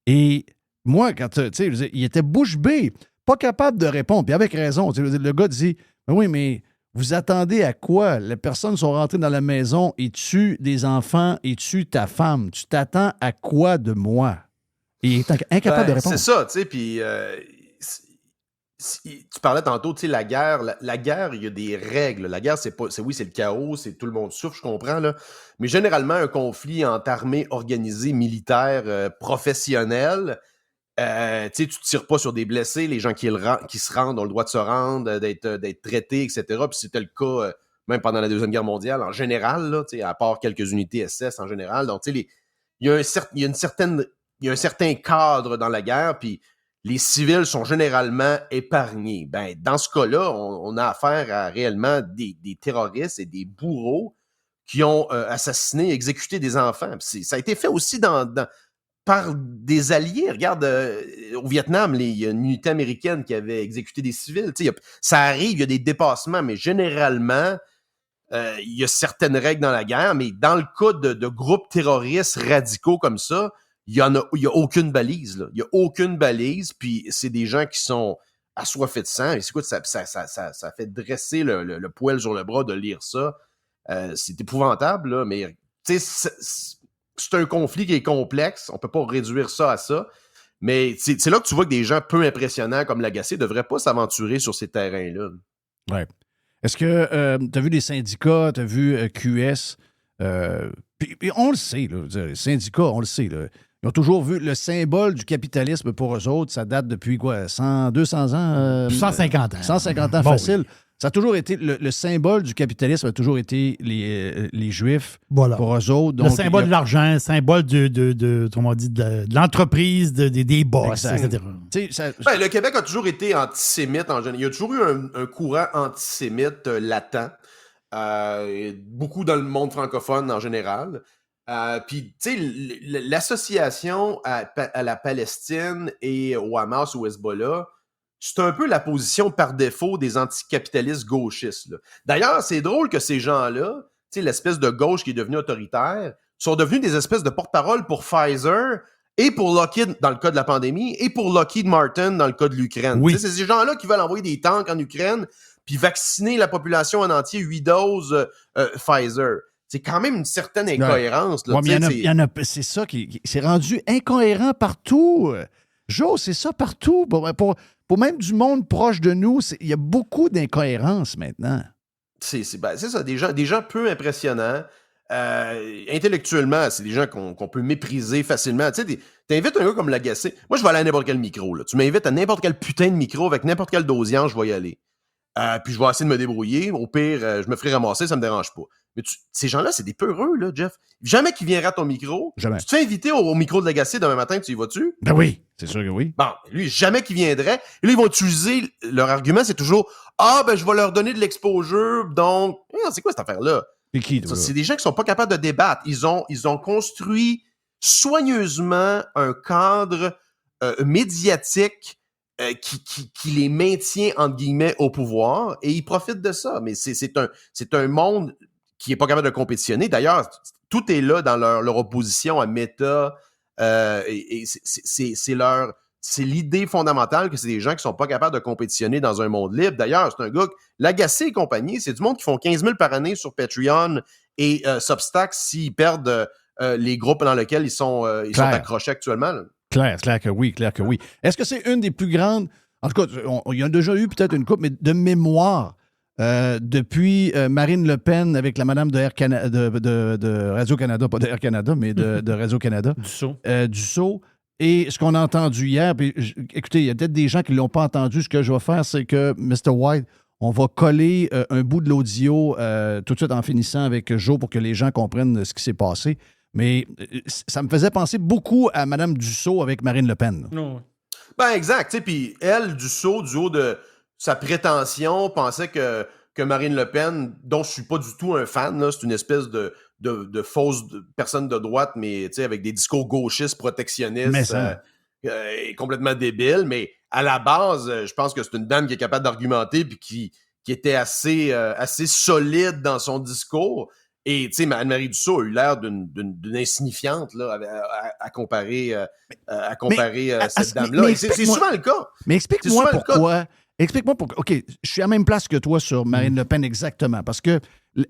Et moi, quand il était bouche bée, pas capable de répondre. Puis avec raison. Le gars dit oui, mais vous attendez à quoi? Les personnes sont rentrées dans la maison et tuent des enfants et tuent ta femme. Tu t'attends à quoi de moi? Et il est incapable de répondre. C'est ça, tu sais, puis tu parlais tantôt, tu sais, la guerre, il y a des règles. La guerre, c'est le chaos, c'est tout le monde souffre, je comprends, là. Mais généralement, un conflit entre armées organisées, militaires, professionnelles, tu tires pas sur des blessés, les gens qui se rendent ont le droit de se rendre, d'être traités, etc. Puis c'était le cas même pendant la Deuxième Guerre mondiale, en général, là, à part quelques unités SS en général. Donc, tu sais, il y a un certain cadre dans la guerre, puis les civils sont généralement épargnés. Ben, dans ce cas-là, on a affaire à réellement des terroristes et des bourreaux qui ont assassiné, exécuté des enfants. Ça a été fait aussi par des alliés. Regarde, au Vietnam, il y a une unité américaine qui avait exécuté des civils. Ça arrive, il y a des dépassements, mais généralement, il y a certaines règles dans la guerre, mais dans le cas de groupes terroristes radicaux comme ça, il y a aucune balise. Là. Il y a aucune balise, puis c'est des gens qui sont assoiffés de sang. Et écoute, ça fait dresser le poil sur le bras de lire ça. C'est épouvantable, là, mais c'est un conflit qui est complexe. On peut pas réduire ça à ça. Mais c'est là que tu vois que des gens peu impressionnants comme Lagacé ne devraient pas s'aventurer sur ces terrains-là. Ouais. Est-ce que tu as vu des syndicats, tu as vu QS? Puis on le sait, là, les syndicats, on le sait. Là, ils ont toujours vu le symbole du capitalisme pour eux autres. Ça date depuis quoi? 200 ans? 150 ans. 150 ans, bon, facile. Oui. Ça a toujours été, le symbole du capitalisme a toujours été les Juifs voilà. pour eux autres. Donc, le symbole de l'argent, le symbole de l'entreprise, des boss, exact. etc. Le Québec a toujours été antisémite en général. Il y a toujours eu un courant antisémite latent. Beaucoup dans le monde francophone en général. Puis, tu sais, l'association à la Palestine et au Hamas ou Hezbollah, c'est un peu la position par défaut des anticapitalistes gauchistes. Là. D'ailleurs, c'est drôle que ces gens-là, tu sais, l'espèce de gauche qui est devenue autoritaire, sont devenus des espèces de porte-parole pour Pfizer et pour Lockheed dans le cas de la pandémie et pour Lockheed Martin dans le cas de l'Ukraine. Oui. C'est ces gens-là qui veulent envoyer des tanks en Ukraine puis vacciner la population en entier 8 doses Pfizer. C'est quand même une certaine incohérence. Là, c'est ça qui s'est rendu incohérent partout. Joe, c'est ça partout. Pour même du monde proche de nous, il y a beaucoup d'incohérences maintenant. C'est ça, des gens peu impressionnants. Intellectuellement, c'est des gens qu'on peut mépriser facilement. Tu sais, t'invites un gars comme Lagacé. Moi, je vais aller à n'importe quel micro. Là. Tu m'invites à n'importe quel putain de micro avec n'importe quelle dosian, je vais y aller. Puis je vais essayer de me débrouiller. Au pire, je me ferai ramasser, ça me dérange pas. Mais ces gens-là, c'est des peureux, là, Jeff. Jamais qu'ils viendraient à ton micro. Jamais. Tu te fais inviter au micro de Lagacé demain matin, tu y vas-tu? Ben oui, c'est sûr que oui. Bon, lui, jamais qu'ils viendraient. Et là, ils vont utiliser leur argument, c'est toujours je vais leur donner de l'exposure, donc. C'est quoi cette affaire-là? C'est des gens qui sont pas capables de débattre. Ils ont construit soigneusement un cadre médiatique qui les maintient, entre guillemets, au pouvoir, et ils profitent de ça. Mais c'est un monde qui n'est pas capable de compétitionner. D'ailleurs, tout est là dans leur opposition à Meta. Et c'est l'idée fondamentale que c'est des gens qui ne sont pas capables de compétitionner dans un monde libre. D'ailleurs, c'est un gars, Lagacé et compagnie, c'est du monde qui font 15 000 par année sur Patreon et Substack s'ils perdent les groupes dans lesquels ils sont accrochés actuellement. Là. Clair que oui. Est-ce que c'est une des plus grandes... En tout cas, il y a déjà eu peut-être une couple, mais de mémoire, depuis Marine Le Pen avec la madame de Radio-Canada, pas de Air Canada, mais de Radio-Canada. Dussault. Et ce qu'on a entendu hier, puis, écoutez, il y a peut-être des gens qui ne l'ont pas entendu. Ce que je vais faire, c'est que, Mr. White, on va coller un bout de l'audio tout de suite en finissant avec Joe pour que les gens comprennent ce qui s'est passé. Mais ça me faisait penser beaucoup à Mme Dussault avec Marine Le Pen. Non. Ben exact. Puis elle, Dussault, du haut de sa prétention, pensait que Marine Le Pen, dont je suis pas du tout un fan, là, c'est une espèce de fausse personne de droite, mais avec des discours gauchistes, protectionnistes, complètement débiles. Mais à la base, je pense que c'est une dame qui est capable d'argumenter puis qui était assez solide dans son discours. Et, tu sais, Anne-Marie Dussault a eu l'air d'une insignifiante là, à comparer cette dame-là. C'est souvent le cas. Mais explique-moi pourquoi. Explique-moi pourquoi. OK, je suis à la même place que toi sur Marine Le Pen exactement. Parce que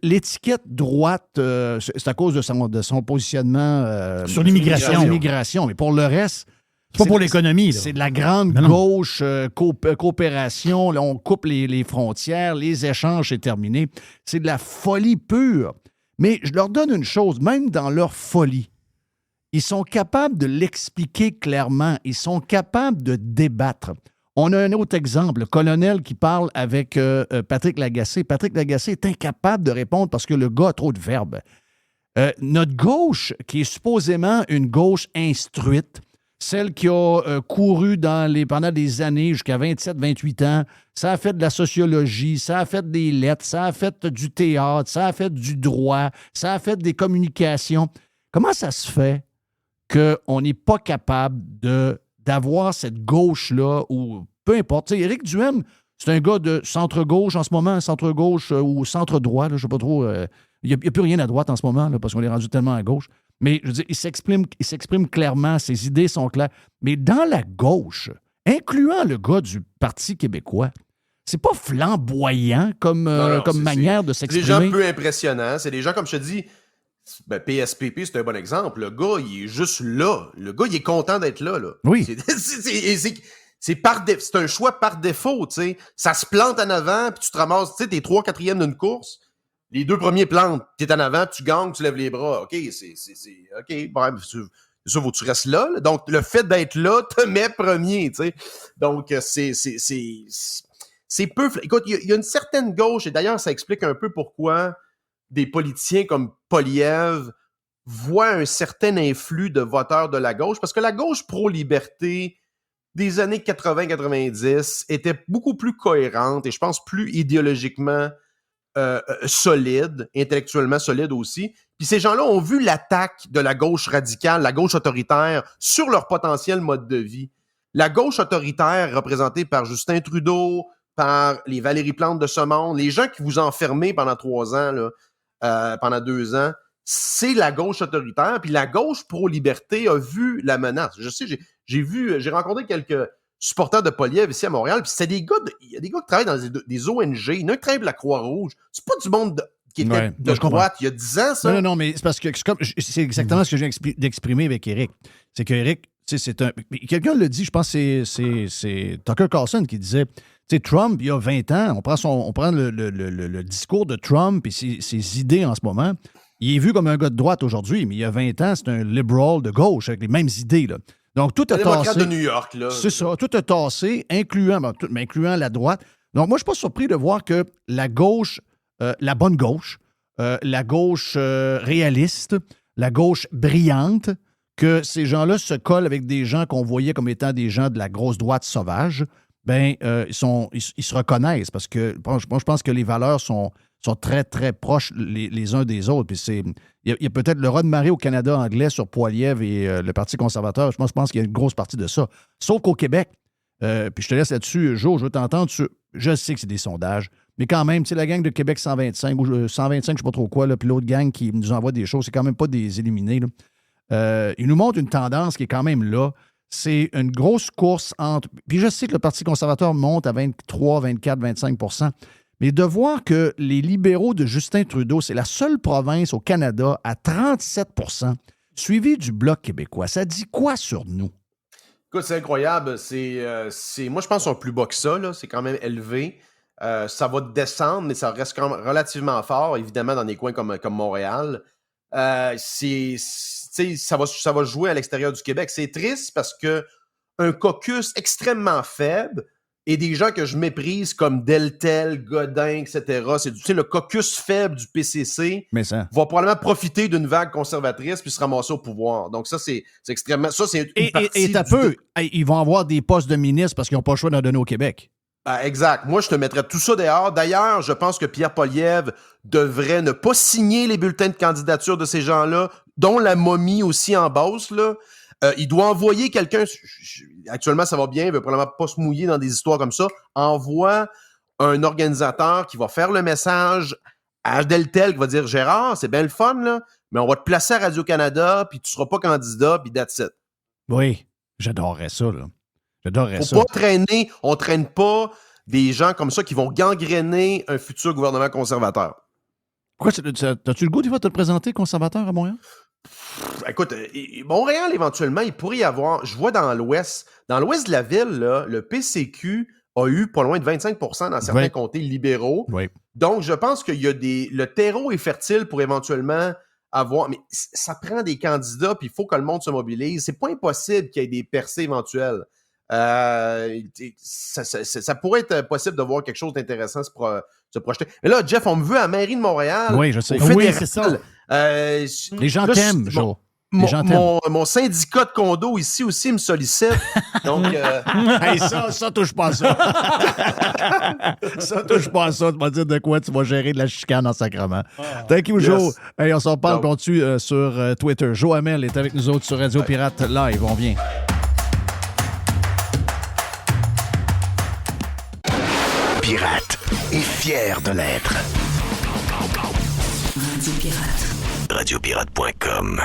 l'étiquette droite, c'est à cause de son positionnement sur l'immigration. Sur l'immigration. Mais pour le reste, c'est pas pour l'économie. Là. C'est de la grande gauche, coopération. Là, on coupe les frontières, les échanges, c'est terminé. C'est de la folie pure. Mais je leur donne une chose, même dans leur folie, ils sont capables de l'expliquer clairement. Ils sont capables de débattre. On a un autre exemple, le colonel qui parle avec Patrick Lagacé. Patrick Lagacé est incapable de répondre parce que le gars a trop de verbes. Notre gauche, qui est supposément une gauche instruite, celle qui a couru pendant des années, jusqu'à 27, 28 ans, ça a fait de la sociologie, ça a fait des lettres, ça a fait du théâtre, ça a fait du droit, ça a fait des communications. Comment ça se fait qu'on n'est pas capable d'avoir cette gauche-là, ou peu importe. Tu sais, Éric Duhaime, c'est un gars de centre-gauche en ce moment, centre-gauche ou centre-droit, je ne sais pas trop. Il n'y a plus rien à droite en ce moment, là, parce qu'on est rendu tellement à gauche. Mais je veux dire, il s'exprime clairement, ses idées sont claires. Mais dans la gauche, incluant le gars du Parti québécois, c'est pas flamboyant comme manière de s'exprimer. C'est des gens peu impressionnants. C'est des gens, comme je te dis, PSPP, c'est un bon exemple. Le gars, il est juste là. Le gars, il est content d'être là. Oui. C'est un choix par défaut, tu sais. Ça se plante en avant, puis tu te ramasses, tu sais, t'es 3/4e d'une course. Les 2 premiers plantent, t'es en avant, tu gagnes, tu lèves les bras. OK, OK, bref, c'est ça, faut que tu restes là. Donc, le fait d'être là te met premier, tu sais. Donc, c'est peu... Écoute, il y a une certaine gauche, et d'ailleurs, ça explique un peu pourquoi des politiciens comme Poilievre voient un certain influx de voteurs de la gauche, parce que la gauche pro-liberté des années 80-90 était beaucoup plus cohérente et je pense plus idéologiquement solide, intellectuellement solide aussi. Puis ces gens-là ont vu l'attaque de la gauche radicale, la gauche autoritaire, sur leur potentiel mode de vie. La gauche autoritaire, représentée par Justin Trudeau, par les Valérie Plante de ce monde, les gens qui vous enfermez pendant 3 ans, là, pendant 2 ans, c'est la gauche autoritaire. Puis la gauche pro-liberté a vu la menace. Je sais, j'ai rencontré quelques supporters de Poilievre ici à Montréal, puis c'était des gars, il y a des gars qui travaillent dans des ONG, il y en a qui travaillent pour la Croix-Rouge. C'est pas du monde qui était de droite il y a 10 ans, ça. Non, mais c'est parce que c'est exactement ce que je viens d'exprimer avec Éric. C'est que Éric, c'est un... Quelqu'un le dit, je pense que c'est Tucker Carlson qui disait, tu sais, Trump, il y a 20 ans, on prend le discours de Trump et ses idées en ce moment, il est vu comme un gars de droite aujourd'hui, mais il y a 20 ans, c'est un liberal de gauche avec les mêmes idées, là. Donc, tout a tassé. Démocrate de New York, là. C'est ça, tout a tassé, incluant la droite. Donc, moi, je ne suis pas surpris de voir que la gauche, la bonne gauche, la gauche réaliste, la gauche brillante, que ces gens-là se collent avec des gens qu'on voyait comme étant des gens de la grosse droite sauvage, ils se reconnaissent parce que moi, je pense que les valeurs sont très, très proches les uns des autres. Puis il y a peut-être le raz de marée au Canada anglais sur Poilievre et le Parti conservateur. Je pense qu'il y a une grosse partie de ça. Sauf qu'au Québec, puis je te laisse là-dessus, Jo, je veux t'entendre. Je sais que c'est des sondages, mais quand même, tu sais, la gang de Québec 125, ou 125, je ne sais pas trop quoi, là, puis l'autre gang qui nous envoie des choses, c'est quand même pas des éliminés, là. Ils nous montrent une tendance qui est quand même là. C'est une grosse course entre... Puis je sais que le Parti conservateur monte à 23, 24, 25 %. Mais de voir que les libéraux de Justin Trudeau, c'est la seule province au Canada à 37 %, suivi du Bloc québécois, ça dit quoi sur nous? Écoute, c'est incroyable. Moi, je pense qu'on est plus bas que ça, là. C'est quand même élevé. Ça va descendre, mais ça reste quand même relativement fort, évidemment, dans des coins comme Montréal. Ça va jouer à l'extérieur du Québec. C'est triste parce que un caucus extrêmement faible et des gens que je méprise comme Deltel, Godin, etc. C'est le caucus faible du PCC va probablement profiter d'une vague conservatrice puis se ramasser au pouvoir. Donc ça, c'est extrêmement... Ça, c'est une partie et t'as peu, ils vont avoir des postes de ministres parce qu'ils n'ont pas le choix d'en donner au Québec. Exact. Moi, je te mettrais tout ça dehors. D'ailleurs, je pense que Pierre Poilievre devrait ne pas signer les bulletins de candidature de ces gens-là, dont la momie aussi en Beauce, là. Il doit envoyer quelqu'un, actuellement ça va bien, il veut probablement pas se mouiller dans des histoires comme ça, envoie un organisateur qui va faire le message à Deltel qui va dire « Gérard, c'est bien le fun, là, mais on va te placer à Radio-Canada, puis tu seras pas candidat, puis that's it. » Oui, j'adorerais ça, là. Faut pas traîner, on traîne pas des gens comme ça qui vont gangréner un futur gouvernement conservateur. Pourquoi, as-tu le goût des fois de te présenter conservateur à Montréal? Écoute, Montréal, éventuellement, il pourrait y avoir... Je vois dans l'ouest de la ville, là, le PCQ a eu pas loin de 25 % dans certains comtés libéraux. Oui. Donc, je pense qu'il y a le terreau est fertile pour éventuellement avoir... Mais ça prend des candidats, puis il faut que le monde se mobilise. C'est pas impossible qu'il y ait des percées éventuelles. Ça pourrait être possible de voir quelque chose d'intéressant se projeter. Mais là, Jeff, on me veut à la mairie de Montréal. Oui, je sais. Oui, c'est ça. Les gens là, t'aiment, bon, Joe. Les gens t'aiment. mon syndicat de condo ici aussi me sollicite. Donc, Hey, ça, touche pas à ça. Ça, touche pas à ça. Tu vas dire de quoi tu vas gérer de la chicane en sacrement. Thank you, Yes. Joe. Hey, on s'en parle, Donc. puis on tue sur Twitter. Joe Hamel est avec nous autres sur Radio Pirate Live. On vient. Pirate est fier de l'être. Radio Pirate. Radiopirate.com.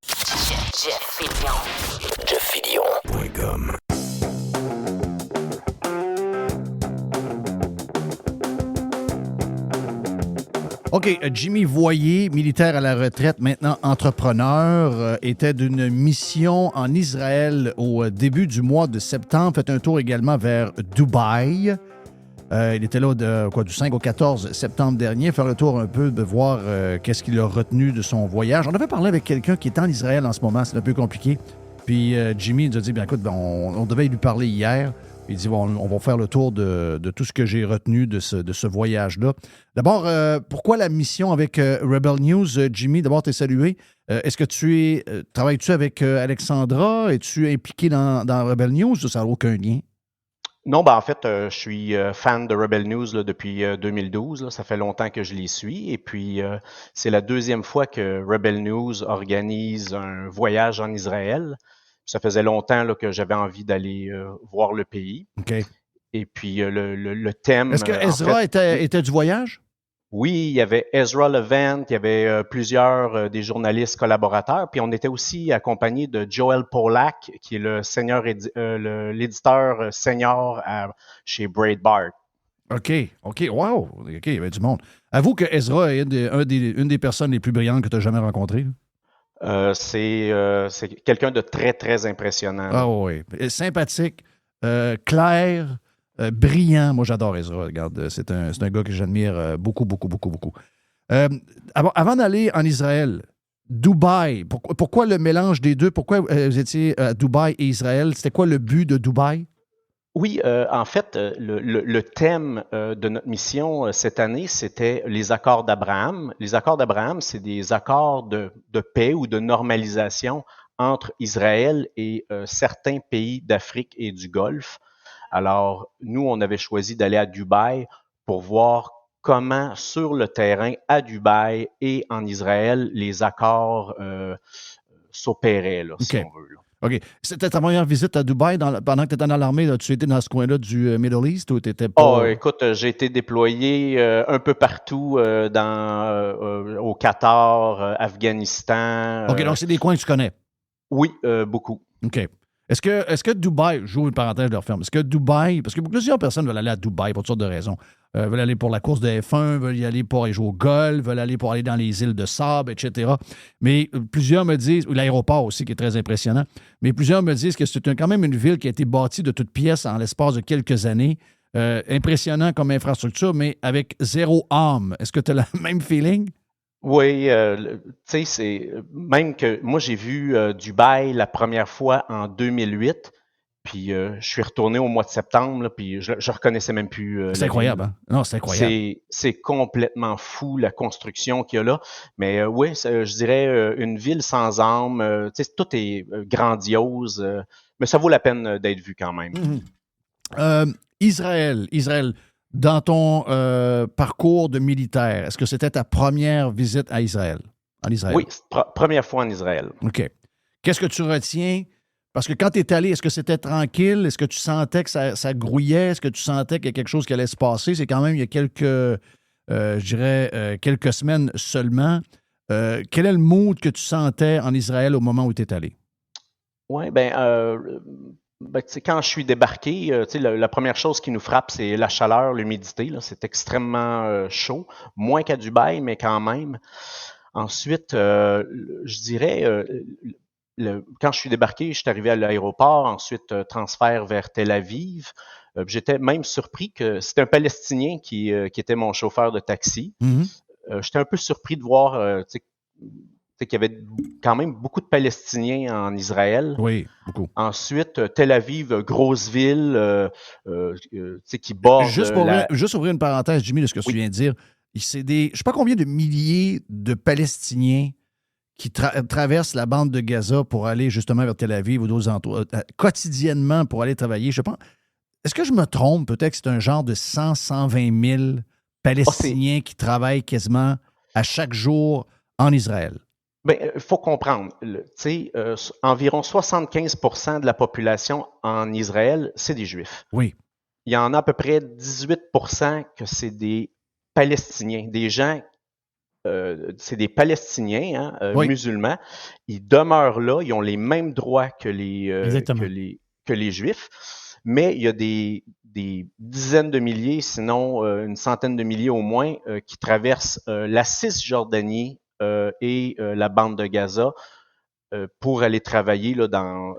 JeffFillion.com. OK, Jimmy Voyer, militaire à la retraite, maintenant entrepreneur, était d'une mission en Israël au début du mois de septembre, fait un tour également vers Dubaï. Il était là du 5 au 14 septembre dernier, faire le tour un peu de voir qu'est-ce qu'il a retenu de son voyage. On avait parlé avec quelqu'un qui est en Israël en ce moment, c'est un peu compliqué. Puis Jimmy nous a dit, bien écoute, on devait lui parler hier. Il dit, bon, on va faire le tour de tout ce que j'ai retenu de ce voyage-là. D'abord, pourquoi la mission avec Rebel News? Jimmy, d'abord, t'es salué. Est-ce que travailles-tu avec Alexandra? Es-tu impliqué dans Rebel News? Ça n'a aucun lien. Non, ben en fait, je suis fan de Rebel News là, depuis 2012. Là. Ça fait longtemps que je les suis. Et puis, c'est la deuxième fois que Rebel News organise un voyage en Israël. Ça faisait longtemps là, que j'avais envie d'aller voir le pays. OK. Et puis, le thème... Est-ce que Ezra était du voyage? Oui, il y avait Ezra Levant, il y avait plusieurs des journalistes collaborateurs, puis on était aussi accompagné de Joel Pollack, qui est l'éditeur senior chez Breitbart. OK, wow! OK, il y avait du monde. Avoue que Ezra est une des personnes les plus brillantes que tu as jamais rencontrées. C'est quelqu'un de très, très impressionnant. Ah oui, sympathique, clair, brillant. Moi, j'adore Ezra. Regarde, c'est un gars que j'admire beaucoup, beaucoup, beaucoup, beaucoup. Avant d'aller en Israël, Dubaï, pourquoi le mélange des deux? Pourquoi vous étiez à Dubaï et Israël? C'était quoi le but de Dubaï? Oui, en fait, le thème de notre mission cette année, c'était les accords d'Abraham. Les accords d'Abraham, c'est des accords de paix ou de normalisation entre Israël et certains pays d'Afrique et du Golfe. Alors, nous, on avait choisi d'aller à Dubaï pour voir comment, sur le terrain, à Dubaï et en Israël, les accords s'opéraient, là, si on veut. Là. OK. C'était ta première visite à Dubaï pendant que tu étais dans l'armée. Là, tu étais dans ce coin-là du Middle East ou tu étais pas... Oh, écoute, j'ai été déployé un peu partout au Qatar, Afghanistan. OK, donc c'est des coins que tu connais. Oui, beaucoup. OK. Est-ce que Dubaï, j'ouvre une parenthèse, je le referme, est-ce que Dubaï, parce que plusieurs personnes veulent aller à Dubaï pour toutes sortes de raisons, veulent aller pour la course de F1, veulent y aller pour aller jouer au golf, veulent aller pour aller dans les îles de sable, etc. Mais plusieurs me disent, ou l'aéroport aussi qui est très impressionnant, mais plusieurs me disent que c'est quand même une ville qui a été bâtie de toutes pièces en l'espace de quelques années, impressionnant comme infrastructure, mais avec zéro âme. Est-ce que tu as le même feeling? Oui, tu sais, c'est même que moi j'ai vu Dubaï la première fois en 2008, puis je suis retourné au mois de septembre, là, puis je reconnaissais même plus. C'est incroyable, hein? Non, c'est incroyable. C'est complètement fou la construction qu'il y a là, mais oui, je dirais une ville sans âme. Tu sais, tout est grandiose, mais ça vaut la peine d'être vu quand même. Israël. Dans ton parcours de militaire, est-ce que c'était ta première visite à Israël? En Israël? Oui, première fois en Israël. OK. Qu'est-ce que tu retiens? Parce que quand tu es allé, est-ce que c'était tranquille? Est-ce que tu sentais que ça grouillait? Est-ce que tu sentais qu'il y a quelque chose qui allait se passer? C'est quand même il y a quelques semaines seulement. Quel est le mood que tu sentais en Israël au moment où tu es allé? Oui, quand je suis débarqué, la première chose qui nous frappe, c'est la chaleur, l'humidité. Là, c'est extrêmement chaud, moins qu'à Dubaï, mais quand même. Ensuite, je dirais, quand je suis débarqué, je suis arrivé à l'aéroport, ensuite transfert vers Tel Aviv. J'étais même surpris que c'était un Palestinien qui était mon chauffeur de taxi. Mm-hmm. J'étais un peu surpris de voir qu'il y avait quand même beaucoup de Palestiniens en Israël. Oui, beaucoup. Ensuite, Tel Aviv, grosse ville qui borde... Juste ouvrir une parenthèse, Jimmy, de ce que tu viens de dire. c'est des, je ne sais pas combien de milliers de Palestiniens qui traversent la bande de Gaza pour aller justement vers Tel Aviv ou d'autres endroits, quotidiennement pour aller travailler. Je pense, est-ce que je me trompe? Peut-être que c'est un genre de 120 000 Palestiniens qui travaillent quasiment à chaque jour en Israël. Bien, il faut comprendre, environ 75% de la population en Israël, c'est des Juifs. Oui. Il y en a à peu près 18% que c'est des Palestiniens, des gens, c'est des Palestiniens musulmans. Ils demeurent là, ils ont les mêmes droits que les Juifs, mais il y a des dizaines de milliers, sinon une centaine de milliers au moins, qui traversent la Cisjordanie et la bande de Gaza pour aller travailler là, dans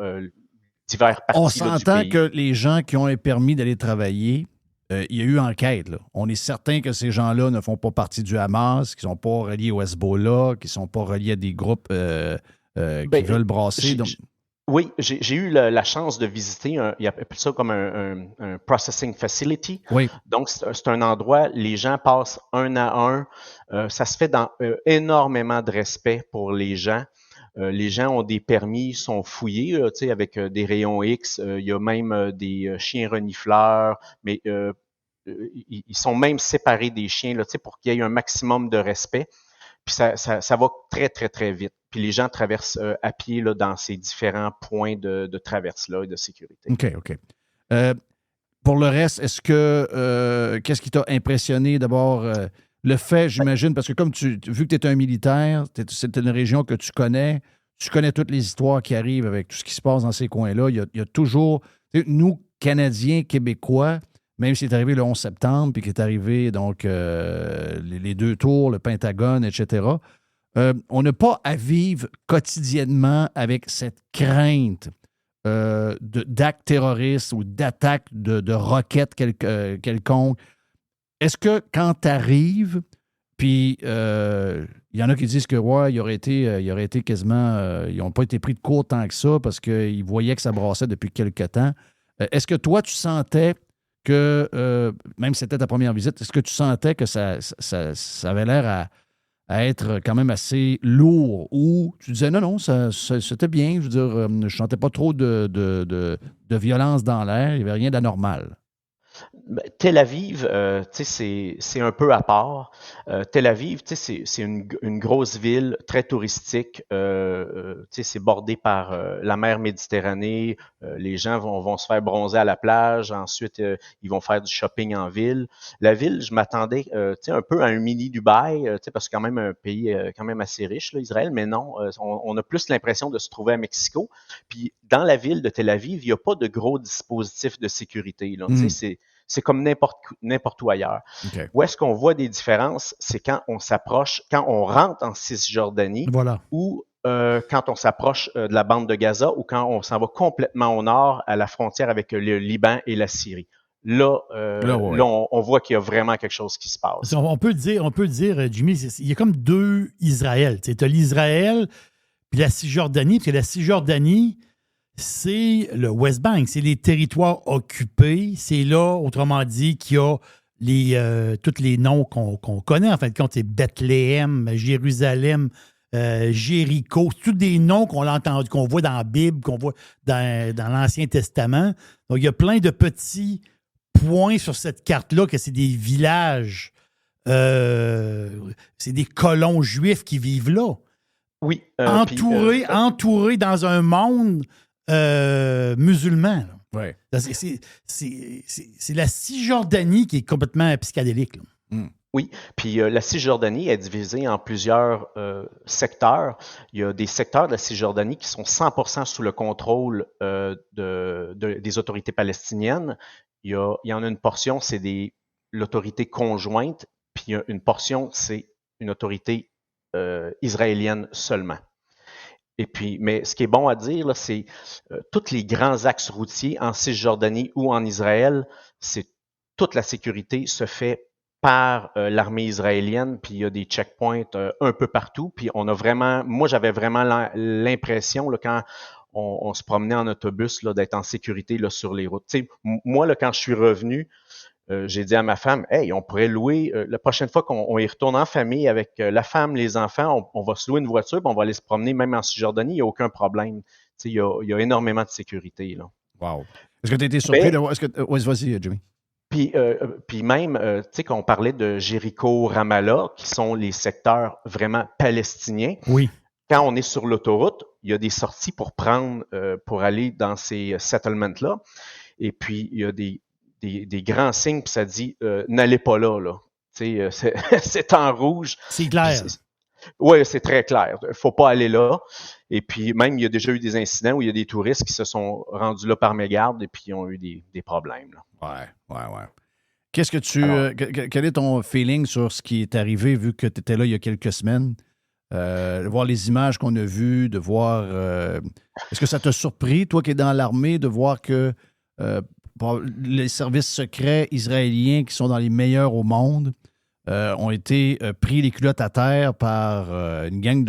divers parties On du s'entend pays. que les gens qui ont un permis d'aller travailler, il y a eu enquête. Là. On est certain que ces gens-là ne font pas partie du Hamas, qu'ils ne sont pas reliés au Hezbollah, qu'ils ne sont pas reliés à des groupes qui veulent brasser. Oui, j'ai eu la chance de visiter, ils appellent ça comme un processing facility. Oui. Donc, c'est un endroit, les gens passent un à un. Ça se fait dans énormément de respect pour les gens. Les gens ont des permis, sont fouillés, avec des rayons X. Il y a même des chiens renifleurs, mais ils sont même séparés des chiens là, pour qu'il y ait un maximum de respect. Puis ça va très, très, très vite. Puis les gens traversent à pied là, dans ces différents points de traverse-là et de sécurité. OK. Pour le reste, est-ce que qu'est-ce qui t'a impressionné d'abord? Le fait, j'imagine, parce que comme vu que tu es un militaire, c'est une région que tu connais toutes les histoires qui arrivent avec tout ce qui se passe dans ces coins-là. Il y a toujours, nous, Canadiens, Québécois, même si c'est arrivé le 11 septembre, puis qu'il est arrivé donc les deux tours, le Pentagone, etc., on n'a pas à vivre quotidiennement avec cette crainte d'actes terroristes ou d'attaques de roquettes quelconques. Est-ce que quand tu arrives, puis il y en a qui disent que ouais, il aurait été quasiment, ils n'ont pas été pris de court tant que ça parce qu'ils voyaient que ça brassait depuis quelque temps. Est-ce que toi, tu sentais que, même si c'était ta première visite, est-ce que tu sentais que ça avait l'air à être quand même assez lourd ou tu disais non, c'était bien, je veux dire, je sentais pas trop de violence dans l'air, il n'y avait rien d'anormal. Tel Aviv, c'est un peu à part. Tel Aviv, c'est une grosse ville très touristique. C'est bordé par la mer Méditerranée. Les gens vont se faire bronzer à la plage. Ensuite, ils vont faire du shopping en ville. La ville, je m'attendais un peu à un mini Dubaï, parce que c'est quand même un pays quand même assez riche, là, Israël. Mais non, on a plus l'impression de se trouver à Mexico. Puis dans la ville de Tel Aviv, il n'y a pas de gros dispositifs de sécurité. Là. C'est comme n'importe où ailleurs. Okay. Où est-ce qu'on voit des différences? C'est quand on s'approche, quand on rentre en Cisjordanie ou quand on s'approche de la bande de Gaza ou quand on s'en va complètement au nord à la frontière avec le Liban et la Syrie. Là, on voit qu'il y a vraiment quelque chose qui se passe. On peut dire, Jimmy, il y a comme deux Israël. Tu as l'Israël puis la Cisjordanie, parce que la Cisjordanie, c'est le West Bank, c'est les territoires occupés. C'est là, autrement dit, qu'il y a tous les noms qu'on connaît. En fin de compte, c'est Bethléem, Jérusalem, Jéricho. C'est tous des noms qu'on voit dans la Bible, qu'on voit dans l'Ancien Testament. Donc, il y a plein de petits points sur cette carte-là que c'est des villages, c'est des colons juifs qui vivent là. Oui. Entourés dans un monde musulman. Ouais. C'est la Cisjordanie qui est complètement psychédélique. Oui, puis la Cisjordanie est divisée en plusieurs secteurs. Il y a des secteurs de la Cisjordanie qui sont 100% sous le contrôle des autorités palestiniennes. Il y en a une portion, c'est l'autorité conjointe, puis une portion, c'est une autorité israélienne seulement. Et puis, mais ce qui est bon à dire, là, c'est tous les grands axes routiers en Cisjordanie ou en Israël, toute la sécurité se fait par l'armée israélienne, puis il y a des checkpoints un peu partout. Puis moi j'avais vraiment l'impression là, quand on se promenait en autobus là, d'être en sécurité là, sur les routes. Moi, là, quand je suis revenu, j'ai dit à ma femme, hey, on pourrait louer, la prochaine fois qu'on y retourne en famille avec la femme, les enfants, on va se louer une voiture, puis on va aller se promener même en Cisjordanie, il n'y a aucun problème. Il y a énormément de sécurité. Là. Wow. Est-ce que tu as été surpris de voir... Vas-y, Jimmy. Puis même, tu sais, qu'on parlait de Jéricho, Ramallah, qui sont les secteurs vraiment palestiniens. Oui. Quand on est sur l'autoroute, il y a des sorties pour pour aller dans ces settlements-là. Et puis, il y a des grands signes, puis ça dit n'allez pas là, là. Tu sais, c'est en rouge. C'est clair. Oui, c'est très clair. Il ne faut pas aller là. Et puis, même, il y a déjà eu des incidents où il y a des touristes qui se sont rendus là par mégarde et puis ils ont eu des problèmes. Là. Ouais. Qu'est-ce que quel est ton feeling sur ce qui est arrivé vu que tu étais là il y a quelques semaines? De voir les images qu'on a vues, de voir... est-ce que ça t'a surpris, toi qui es dans l'armée, de voir que les services secrets israéliens qui sont dans les meilleurs au monde ont été pris les culottes à terre par une gang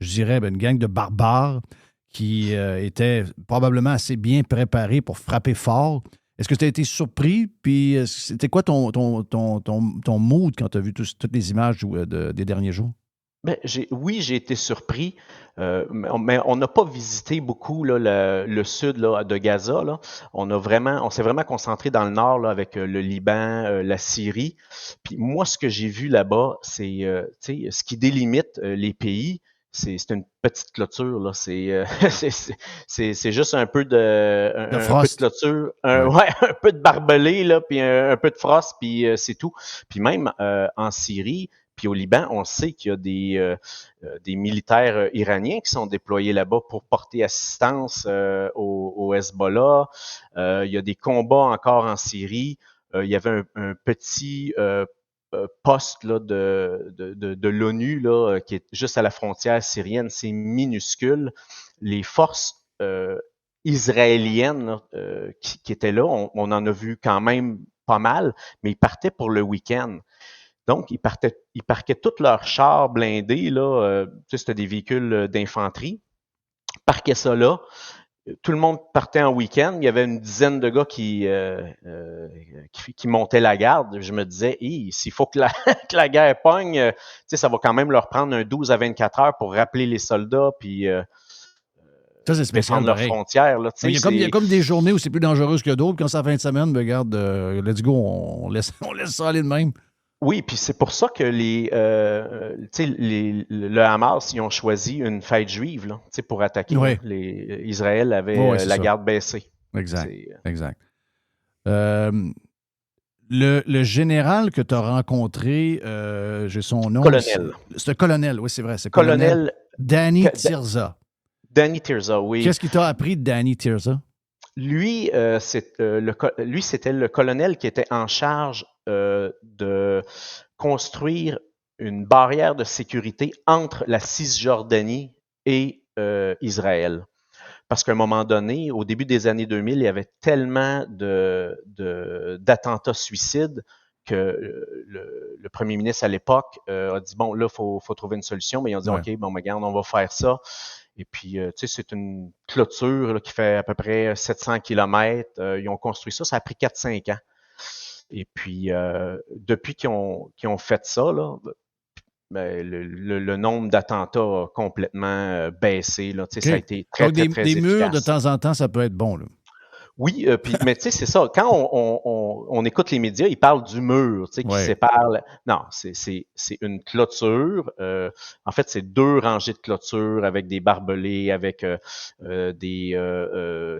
je dirais, une gang de barbares qui étaient probablement assez bien préparés pour frapper fort. Est-ce que tu as été surpris? Puis c'était quoi ton mood quand tu as vu toutes les images des derniers jours? Ben, j'ai été surpris, mais on n'a pas visité beaucoup là, le sud là, de Gaza. Là. On s'est vraiment concentré dans le nord là, avec le Liban, la Syrie. Puis moi, ce que j'ai vu là-bas, c'est ce qui délimite les pays. C'est une petite clôture, là. C'est juste un peu de clôture, un peu de barbelé, là, puis un peu de frost, puis c'est tout. Puis même en Syrie, puis au Liban, on sait qu'il y a des militaires iraniens qui sont déployés là-bas pour porter assistance au Hezbollah. Il y a des combats encore en Syrie. Il y avait un petit poste là, de l'ONU là, qui est juste à la frontière syrienne. C'est minuscule. Les forces israéliennes là, qui étaient là, on en a vu quand même pas mal, mais ils partaient pour le week-end. Donc, ils parquaient tous leurs chars blindés, là, c'était des véhicules d'infanterie, ils parquaient ça là. Tout le monde partait en week-end. Il y avait une dizaine de gars qui montaient la garde. Je me disais, s'il faut que la guerre pogne, ça va quand même leur prendre un 12 à 24 heures pour rappeler les soldats puis ça, c'est spécial, défendre leurs frontières. Là, il y a comme des journées où c'est plus dangereux que d'autres. Quand c'est la fin de semaine, regarde, let's go, on laisse ça aller de même. Oui, puis c'est pour ça que le Hamas, ils ont choisi une fête juive là, pour attaquer. Oui. Israël avait la garde baissée. Exact. Le général que tu as rencontré, j'ai son nom. Colonel. C'est un colonel, oui, c'est vrai. C'est colonel Danny Tirza. Danny Tirza, oui. Qu'est-ce qu'il t'a appris de Danny Tirza? Lui, c'était le colonel qui était en charge de construire une barrière de sécurité entre la Cisjordanie et Israël. Parce qu'à un moment donné, au début des années 2000, il y avait tellement d'attentats suicides que le premier ministre à l'époque a dit, bon, là, il faut trouver une solution. Mais ils ont dit, OK, bon, regarde, on va faire ça. Et puis, c'est une clôture là, qui fait à peu près 700 km. Ils ont construit ça. Ça a pris 4-5 ans. Et puis, depuis qu'ils ont fait ça, là, ben, le nombre d'attentats a complètement baissé. Là. Okay. Ça a été très, très efficace. Des murs, de temps en temps, ça peut être bon. Là. Oui, mais tu sais, c'est ça. Quand on écoute les médias, ils parlent du mur, tu sais, qui sépare. Non, c'est une clôture. En fait, c'est 2 rangées de clôtures avec des barbelés, avec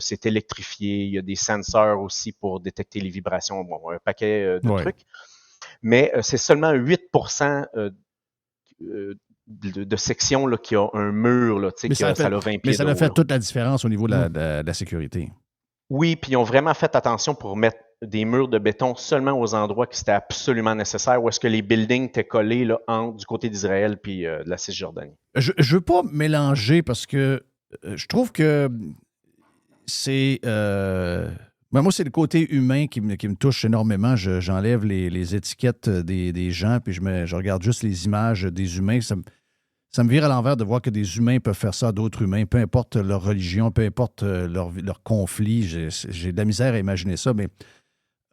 c'est électrifié. Il y a des sensors aussi pour détecter les vibrations. Bon, un paquet de trucs. Mais c'est seulement 8% de sections là, qui a un mur, là, tu sais, ça a 20 pieds. Mais ça a fait toute la différence au niveau de la sécurité. Oui, puis ils ont vraiment fait attention pour mettre des murs de béton seulement aux endroits qui c'était absolument nécessaire, où est-ce que les buildings étaient collés là, du côté d'Israël puis de la Cisjordanie. Je ne veux pas mélanger parce que je trouve que c'est... moi, c'est le côté humain qui me touche énormément. J'enlève les étiquettes des gens puis je regarde juste les images des humains. Ça me vire à l'envers de voir que des humains peuvent faire ça à d'autres humains, peu importe leur religion, peu importe leur conflit. J'ai de la misère à imaginer ça, mais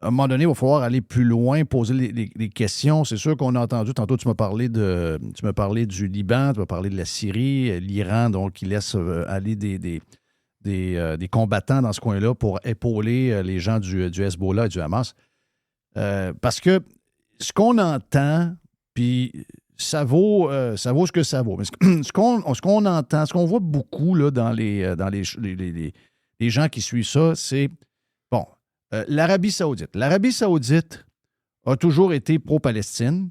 à un moment donné, il va falloir aller plus loin, poser les questions. C'est sûr qu'on a entendu, tantôt tu m'as parlé du Liban, tu m'as parlé de la Syrie, l'Iran, donc qui laisse aller des combattants dans ce coin-là pour épauler les gens du Hezbollah et du Hamas. Parce que ce qu'on entend, puis ça vaut ce que ça vaut. Mais ce qu'on entend, ce qu'on voit beaucoup là, dans les gens qui suivent ça, c'est, bon, l'Arabie Saoudite. L'Arabie Saoudite a toujours été pro-Palestine,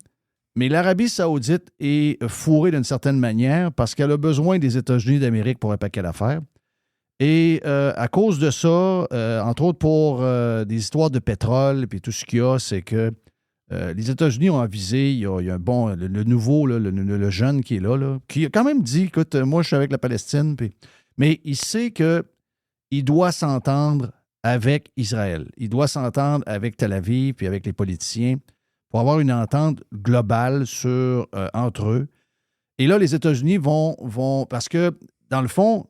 mais l'Arabie Saoudite est fourrée d'une certaine manière parce qu'elle a besoin des États-Unis d'Amérique pour un paquet d'affaires. Et à cause de ça, entre autres pour des histoires de pétrole, puis tout ce qu'il y a, c'est que les États-Unis ont avisé, il y a un bon, le nouveau, là, le jeune qui est là, qui a quand même dit, écoute, moi je suis avec la Palestine, mais il sait qu'il doit s'entendre avec Israël. Il doit s'entendre avec Tel Aviv, puis avec les politiciens, pour avoir une entente globale entre eux. Et là, les États-Unis vont parce que, dans le fond,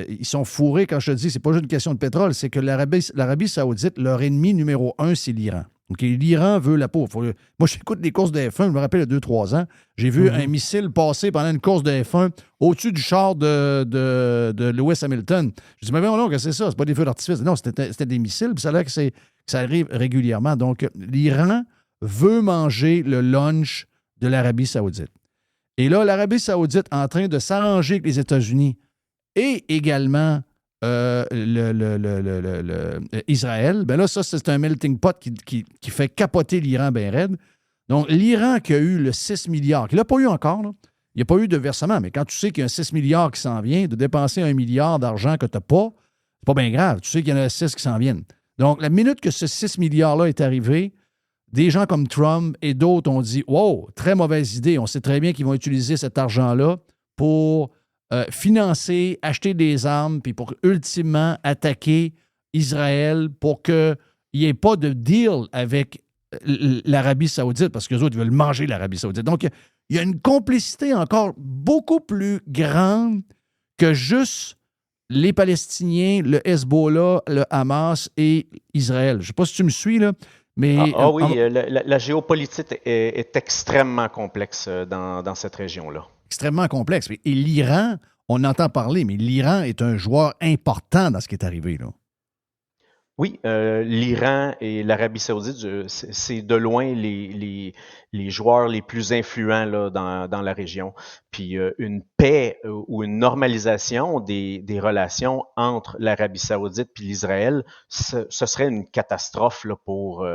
ils sont fourrés, quand je te dis, c'est pas juste une question de pétrole, c'est que l'Arabie Saoudite, leur ennemi numéro 1, c'est l'Iran. OK, l'Iran veut la peau. Moi, j'écoute les courses de F1, je me rappelle il y a 2-3 ans, j'ai vu un missile passer pendant une course de F1 au-dessus du char de Lewis Hamilton. Je dis, mais non, qu'est-ce que c'est ça? C'est pas des feux d'artifice. Non, c'était des missiles, puis ça a l'air que ça arrive régulièrement. Donc, l'Iran veut manger le lunch de l'Arabie Saoudite. Et là, l'Arabie Saoudite est en train de s'arranger avec les États-Unis et également Israël, bien là, ça, c'est un melting pot qui fait capoter l'Iran bien raide. Donc, l'Iran qui a eu le 6 milliards, qu'il n'a pas eu encore, là. Il n'y a pas eu de versement, mais quand tu sais qu'il y a un 6 milliards qui s'en vient, de dépenser 1 milliard d'argent que tu n'as pas, c'est pas bien grave. Tu sais qu'il y en a 6 qui s'en viennent. Donc, la minute que ce 6 milliards-là est arrivé, des gens comme Trump et d'autres ont dit « Wow, très mauvaise idée. On sait très bien qu'ils vont utiliser cet argent-là pour financer, acheter des armes, puis pour ultimement attaquer Israël pour qu'il n'y ait pas de deal avec l'Arabie Saoudite, parce qu'eux autres, ils veulent manger l'Arabie Saoudite. Donc, il y a une complicité encore beaucoup plus grande que juste les Palestiniens, le Hezbollah, le Hamas et Israël. Je ne sais pas si tu me suis, là, mais... Oui, la géopolitique est extrêmement complexe dans cette région-là. Extrêmement complexe. Et l'Iran, on entend parler, mais l'Iran est un joueur important dans ce qui est arrivé, là. Oui, l'Iran et l'Arabie Saoudite, c'est de loin les joueurs les plus influents là, dans la région. Puis une paix ou une normalisation des relations entre l'Arabie Saoudite et l'Israël, ce serait une catastrophe là, pour...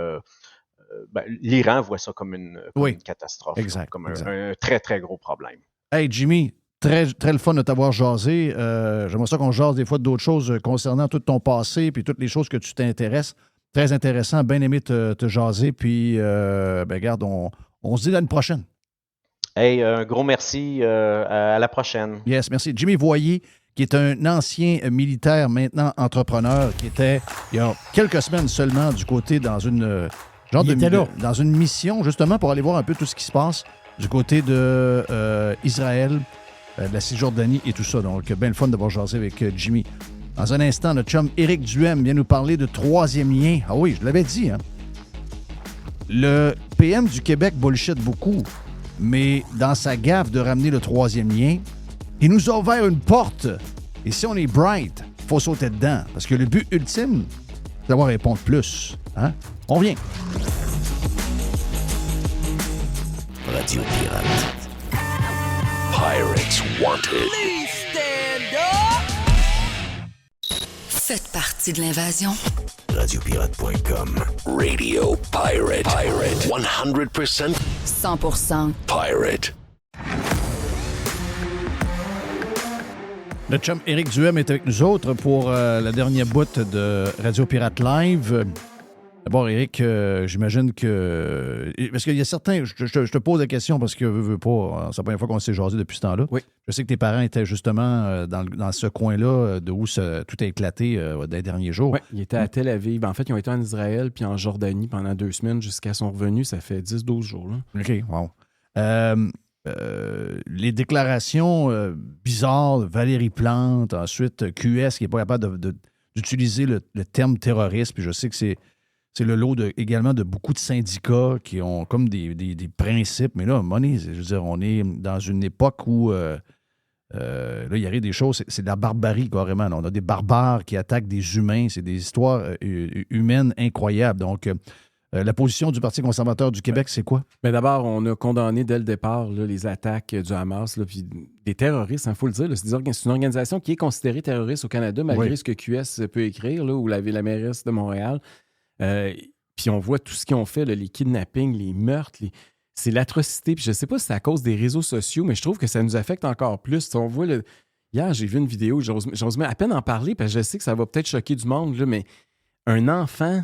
l'Iran voit ça comme une catastrophe, exact, comme exact. Un très, très gros problème. Hey, Jimmy, très, très le fun de t'avoir jasé. J'aimerais ça qu'on jase des fois d'autres choses concernant tout ton passé puis toutes les choses que tu t'intéresses. Très intéressant, bien aimé te jaser. Puis, regarde, on se dit l'année prochaine. Hey, un gros merci. À la prochaine. Yes, merci. Jimmy Voyer, qui est un ancien militaire, maintenant entrepreneur, qui était, il y a quelques semaines seulement, du côté dans une dans une mission, justement, pour aller voir un peu tout ce qui se passe du côté de Israël, de la Cisjordanie et tout ça. Donc, bien le fun d'avoir jasé avec Jimmy. Dans un instant, notre chum Éric Duhem vient nous parler de troisième lien. Ah oui, je l'avais dit, hein? Le PM du Québec bullshit beaucoup, mais dans sa gaffe de ramener le troisième lien, il nous a ouvert une porte. Et si on est bright, il faut sauter dedans. Parce que le but ultime, c'est d'avoir répondre plus. Hein? On vient. Radio Pirate. Pirates Wanted. Faites partie de l'invasion. Radiopirate.com. Radio Pirate. 100% 100% Pirate. Le chum Éric Duhem est avec nous autres pour la dernière bout de Radio Pirate Live. D'abord, Éric, j'imagine que... Parce qu'il y a certains... Je te pose la question parce que, veux pas, c'est la première fois qu'on s'est jasé depuis ce temps-là. Oui. Je sais que tes parents étaient justement dans ce coin-là de où tout a éclaté dans les derniers jours. Oui, ils étaient à Tel Aviv. En fait, ils ont été en Israël puis en Jordanie pendant 2 semaines jusqu'à son revenu. Ça fait 10-12 jours. Là. OK, wow. Les déclarations bizarres de Valérie Plante, ensuite QS qui n'est pas capable d'utiliser le terme terroriste, puis je sais que c'est c'est le lot également de beaucoup de syndicats qui ont comme des principes. Mais là, à un moment donné, je veux dire, on est dans une époque où là, il y arrive des choses, c'est de la barbarie carrément. Là. On a des barbares qui attaquent des humains. C'est des histoires humaines incroyables. Donc, la position du Parti conservateur du Québec, c'est quoi? Mais d'abord, on a condamné dès le départ là, les attaques du Hamas, là, puis des terroristes, il faut le dire. Là, c'est une organisation qui est considérée terroriste au Canada, malgré ce que QS peut écrire, là, ou la mairesse de Montréal. Puis on voit tout ce qu'ils ont fait, là, les kidnappings, les meurtres, c'est l'atrocité. Puis je ne sais pas si c'est à cause des réseaux sociaux, mais je trouve que ça nous affecte encore plus. On voit hier, j'ai vu une vidéo, j'ose même à peine en parler, parce que je sais que ça va peut-être choquer du monde, là, mais un enfant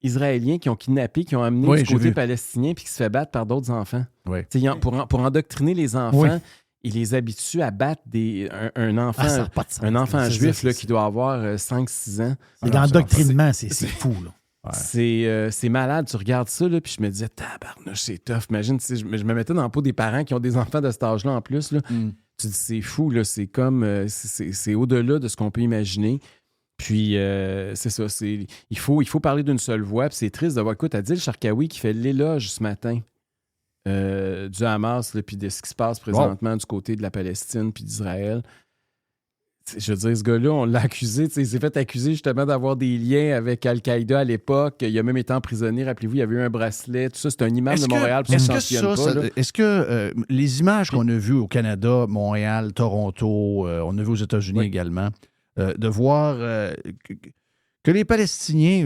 israélien qui ont kidnappé, qui ont amené du côté palestinien puis qui se fait battre par d'autres enfants. Oui. Pour endoctriner les enfants, il les habitue à battre un enfant juif là, qui doit avoir 5-6 ans. C'est l'endoctrinement, c'est fou. Là. Ouais. C'est malade. Tu regardes ça, là, puis je me disais, tabarnouche, c'est tough. Imagine, je me mettais dans la peau des parents qui ont des enfants de cet âge-là en plus. Là. Tu dis, c'est fou, là, c'est comme, c'est au-delà de ce qu'on peut imaginer. Puis, c'est ça, il faut parler d'une seule voix. Puis c'est triste de voir, écoute, Adil Sharkawi qui fait l'éloge ce matin du Hamas, puis de ce qui se passe présentement du côté de la Palestine puis d'Israël. Je veux dire, ce gars-là, on l'a accusé, il s'est fait accuser justement d'avoir des liens avec Al-Qaïda à l'époque. Il a même été emprisonné, rappelez-vous, il y avait eu un bracelet, tout ça. C'est un imam de Montréal, puis ça ne sanctionne pas. Est-ce que les images qu'on a vues au Canada, Montréal, Toronto, on a vu aux États-Unis également, de voir que les Palestiniens,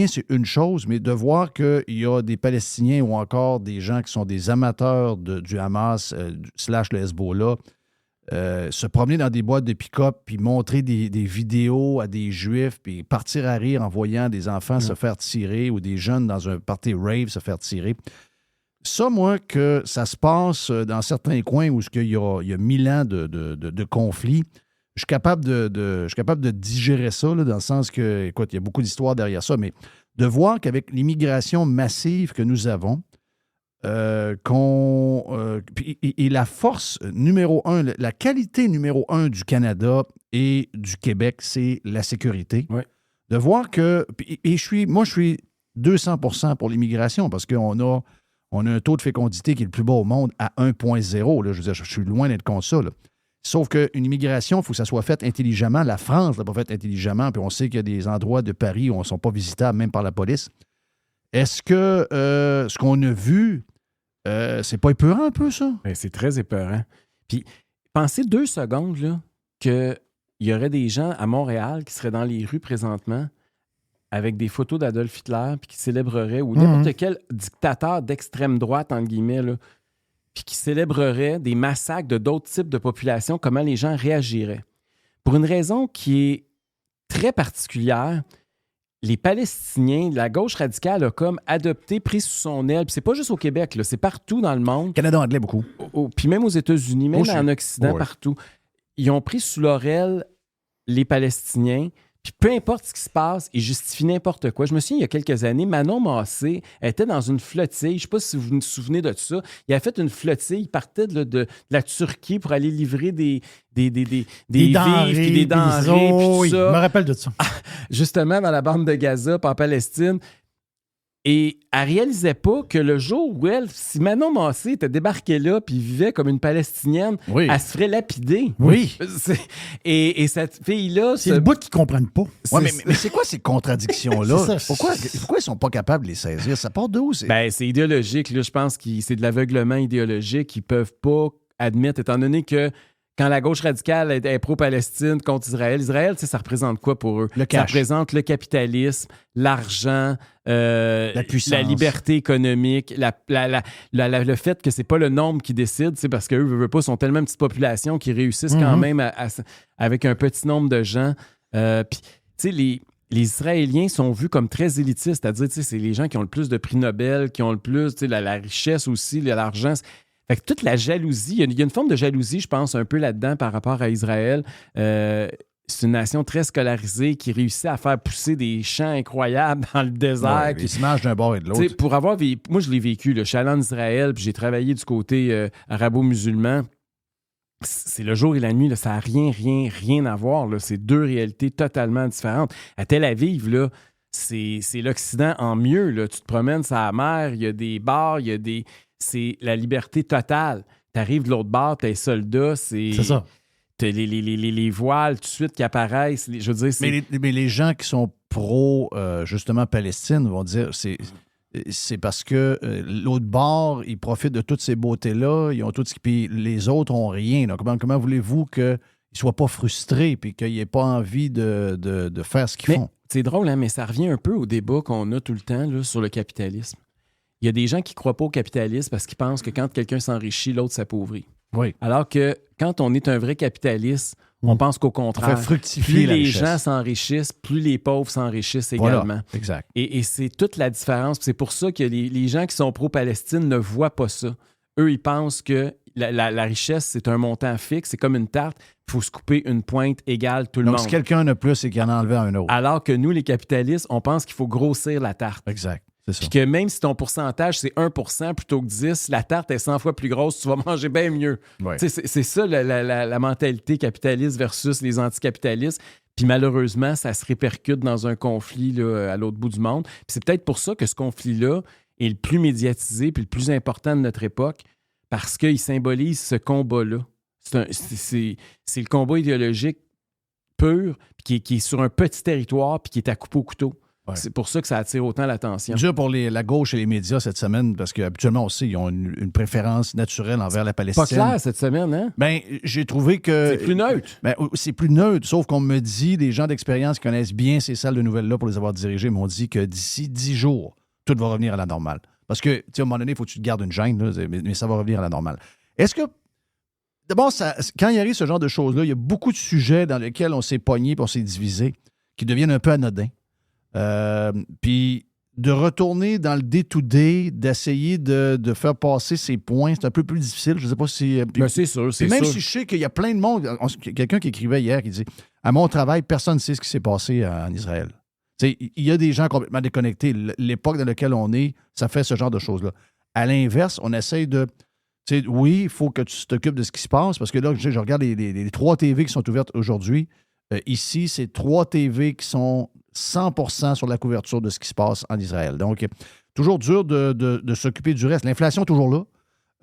c'est une chose, mais de voir qu'il y a des Palestiniens ou encore des gens qui sont des amateurs du Hamas / le Hezbollah, se promener dans des boîtes de pick-up puis montrer des vidéos à des Juifs puis partir à rire en voyant des enfants se faire tirer ou des jeunes dans un party rave se faire tirer. Ça, moi, que ça se passe dans certains coins où il y a 1000 ans de conflits, je suis capable de digérer ça, là, dans le sens que, écoute, il y a beaucoup d'histoires derrière ça, mais de voir qu'avec l'immigration massive que nous avons, et la force numéro 1, la qualité numéro 1 du Canada et du Québec, c'est la sécurité. Oui. De voir que... Et je suis 200% pour l'immigration parce qu'on a un taux de fécondité qui est le plus bas au monde à 1,0. Là, je veux dire, je suis loin d'être contre ça, là. Sauf qu'une immigration, il faut que ça soit fait intelligemment. La France ne l'a pas fait intelligemment, puis on sait qu'il y a des endroits de Paris où on ne sont pas visitables, même par la police. Est-ce que ce qu'on a vu, c'est pas épeurant un peu, ça? Bien, c'est très épeurant. Puis, pensez 2 secondes là, qu'il y aurait des gens à Montréal qui seraient dans les rues présentement avec des photos d'Adolf Hitler puis qui célébreraient, ou n'importe quel dictateur d'extrême droite, entre guillemets, là, puis qui célébrerait des massacres de d'autres types de populations, comment les gens réagiraient. Pour une raison qui est très particulière, les Palestiniens, la gauche radicale a comme adopté, pris sous son aile, puis c'est pas juste au Québec, là, c'est partout dans le monde. Canada anglais, beaucoup. Puis même aux États-Unis, même en Occident, partout. Ils ont pris sous leur aile les Palestiniens. Puis peu importe ce qui se passe, ils justifient n'importe quoi. Je me souviens, il y a quelques années, Manon Massé était dans une flottille. Je ne sais pas si vous vous souvenez de ça. Il a fait une flottille. Il partait de la Turquie pour aller livrer des vivres puis des denrées. Oui, je me rappelle de ça. Justement, dans la bande de Gaza, puis en Palestine. Et elle réalisait pas que le jour où si Manon Massé était débarquée là puis vivait comme une Palestinienne, elle se ferait lapider. Oui. Et cette fille-là... C'est le bout qu'ils comprennent pas. Ouais, mais c'est quoi ces contradictions-là? Pourquoi ils sont pas capables de les saisir? Ça part d'où? C'est idéologique. Là, je pense que c'est de l'aveuglement idéologique. Ils peuvent pas admettre, étant donné que quand la gauche radicale est pro-Palestine contre Israël, ça représente quoi pour eux? Le cash. Ça représente le capitalisme, l'argent, la puissance, la liberté économique, le fait que c'est pas le nombre qui décide, c'est parce qu'eux, veulent pas, sont tellement une petite population qu'ils réussissent quand même avec un petit nombre de gens. Puis, tu sais, les Israéliens sont vus comme très élitistes, c'est-à-dire, tu sais, c'est les gens qui ont le plus de prix Nobel, qui ont le plus, tu sais, la richesse aussi, l'argent. Fait que toute la jalousie, il y a une forme de jalousie, je pense, un peu là-dedans par rapport à Israël. C'est une nation très scolarisée qui réussit à faire pousser des champs incroyables dans le désert. Les images d'un bord et de l'autre. Pour avoir moi, je l'ai vécu. Là. Je suis allé en Israël, puis j'ai travaillé du côté arabo-musulman. C'est le jour et la nuit. Là, ça n'a rien à voir. Là. C'est 2 réalités totalement différentes. À Tel Aviv, là, c'est l'Occident en mieux. Là. Tu te promènes sur la mer, il y a des bars, c'est la liberté totale. Tu arrives de l'autre bar, tu es soldat, c'est ça. T'as les voiles tout de suite qui apparaissent. Je veux dire, mais les gens qui sont pro, justement, Palestine vont dire c'est parce que l'autre bord, ils profitent de toutes ces beautés-là, ils ont tout ce qui. Puis les autres n'ont rien. Donc, comment voulez-vous qu'ils ne soient pas frustrés puis qu'ils n'aient pas envie de faire ce qu'ils font? C'est drôle, hein, mais ça revient un peu au débat qu'on a tout le temps là, sur le capitalisme. Il y a des gens qui ne croient pas au capitalisme parce qu'ils pensent que quand quelqu'un s'enrichit, l'autre s'appauvrit. Oui. Alors que quand on est un vrai capitaliste, on pense qu'au contraire, on fait fructifier plus les richesse. gens s'enrichissent, plus les pauvres s'enrichissent également. Voilà, exact. Et c'est toute la différence. C'est pour ça que les gens qui sont pro-Palestine ne voient pas ça. Eux, ils pensent que la richesse, c'est un montant fixe, c'est comme une tarte, il faut se couper une pointe égale tout le monde. Donc, si quelqu'un en a plus, c'est qu'il en a enlevé un autre. Alors que nous, les capitalistes, on pense qu'il faut grossir la tarte. Exact. C'est ça. Puis que même si ton pourcentage, c'est 1% plutôt que 10, la tarte est 100 fois plus grosse, tu vas manger bien mieux. Ouais. C'est ça la mentalité capitaliste versus les anticapitalistes. Puis malheureusement, ça se répercute dans un conflit là, à l'autre bout du monde. Puis c'est peut-être pour ça que ce conflit-là est le plus médiatisé puis le plus important de notre époque parce qu'il symbolise ce combat-là. C'est le combat idéologique pur puis qui est sur un petit territoire puis qui est à couper au couteau. Ouais. C'est pour ça que ça attire autant l'attention. Dur pour la gauche et les médias cette semaine, parce qu'habituellement aussi, ils ont une préférence naturelle envers la Palestine. Pas clair cette semaine, hein? Bien, j'ai trouvé que... C'est plus neutre. Ben, c'est plus neutre, sauf qu'on me dit, des gens d'expérience qui connaissent bien ces salles de nouvelles-là pour les avoir dirigées, m'ont dit que d'ici 10 jours, tout va revenir à la normale. Parce que, tu sais, à un moment donné, il faut que tu te gardes une gêne, là, mais ça va revenir à la normale. Est-ce que... D'abord, quand il arrive ce genre de choses-là, il y a beaucoup de sujets dans lesquels on s'est pogné et on s'est divisé qui deviennent un peu anodins. Puis de retourner dans le day-to-day, d'essayer de faire passer ses points, c'est un peu plus difficile. Je ne sais pas si... Mais c'est sûr, c'est même sûr. si je sais qu'il y a plein de monde... Quelqu'un qui écrivait hier, qui dit « À mon travail, personne ne sait ce qui s'est passé en Israël. » Il y a des gens complètement déconnectés. L'époque dans laquelle on est, ça fait ce genre de choses-là. À l'inverse, on essaye de... oui, il faut que tu t'occupes de ce qui se passe, parce que là, je regarde les 3 TV qui sont ouvertes aujourd'hui. Ici, c'est 3 TV qui sont 100% sur la couverture de ce qui se passe en Israël. Donc, toujours dur de s'occuper du reste. L'inflation est toujours là.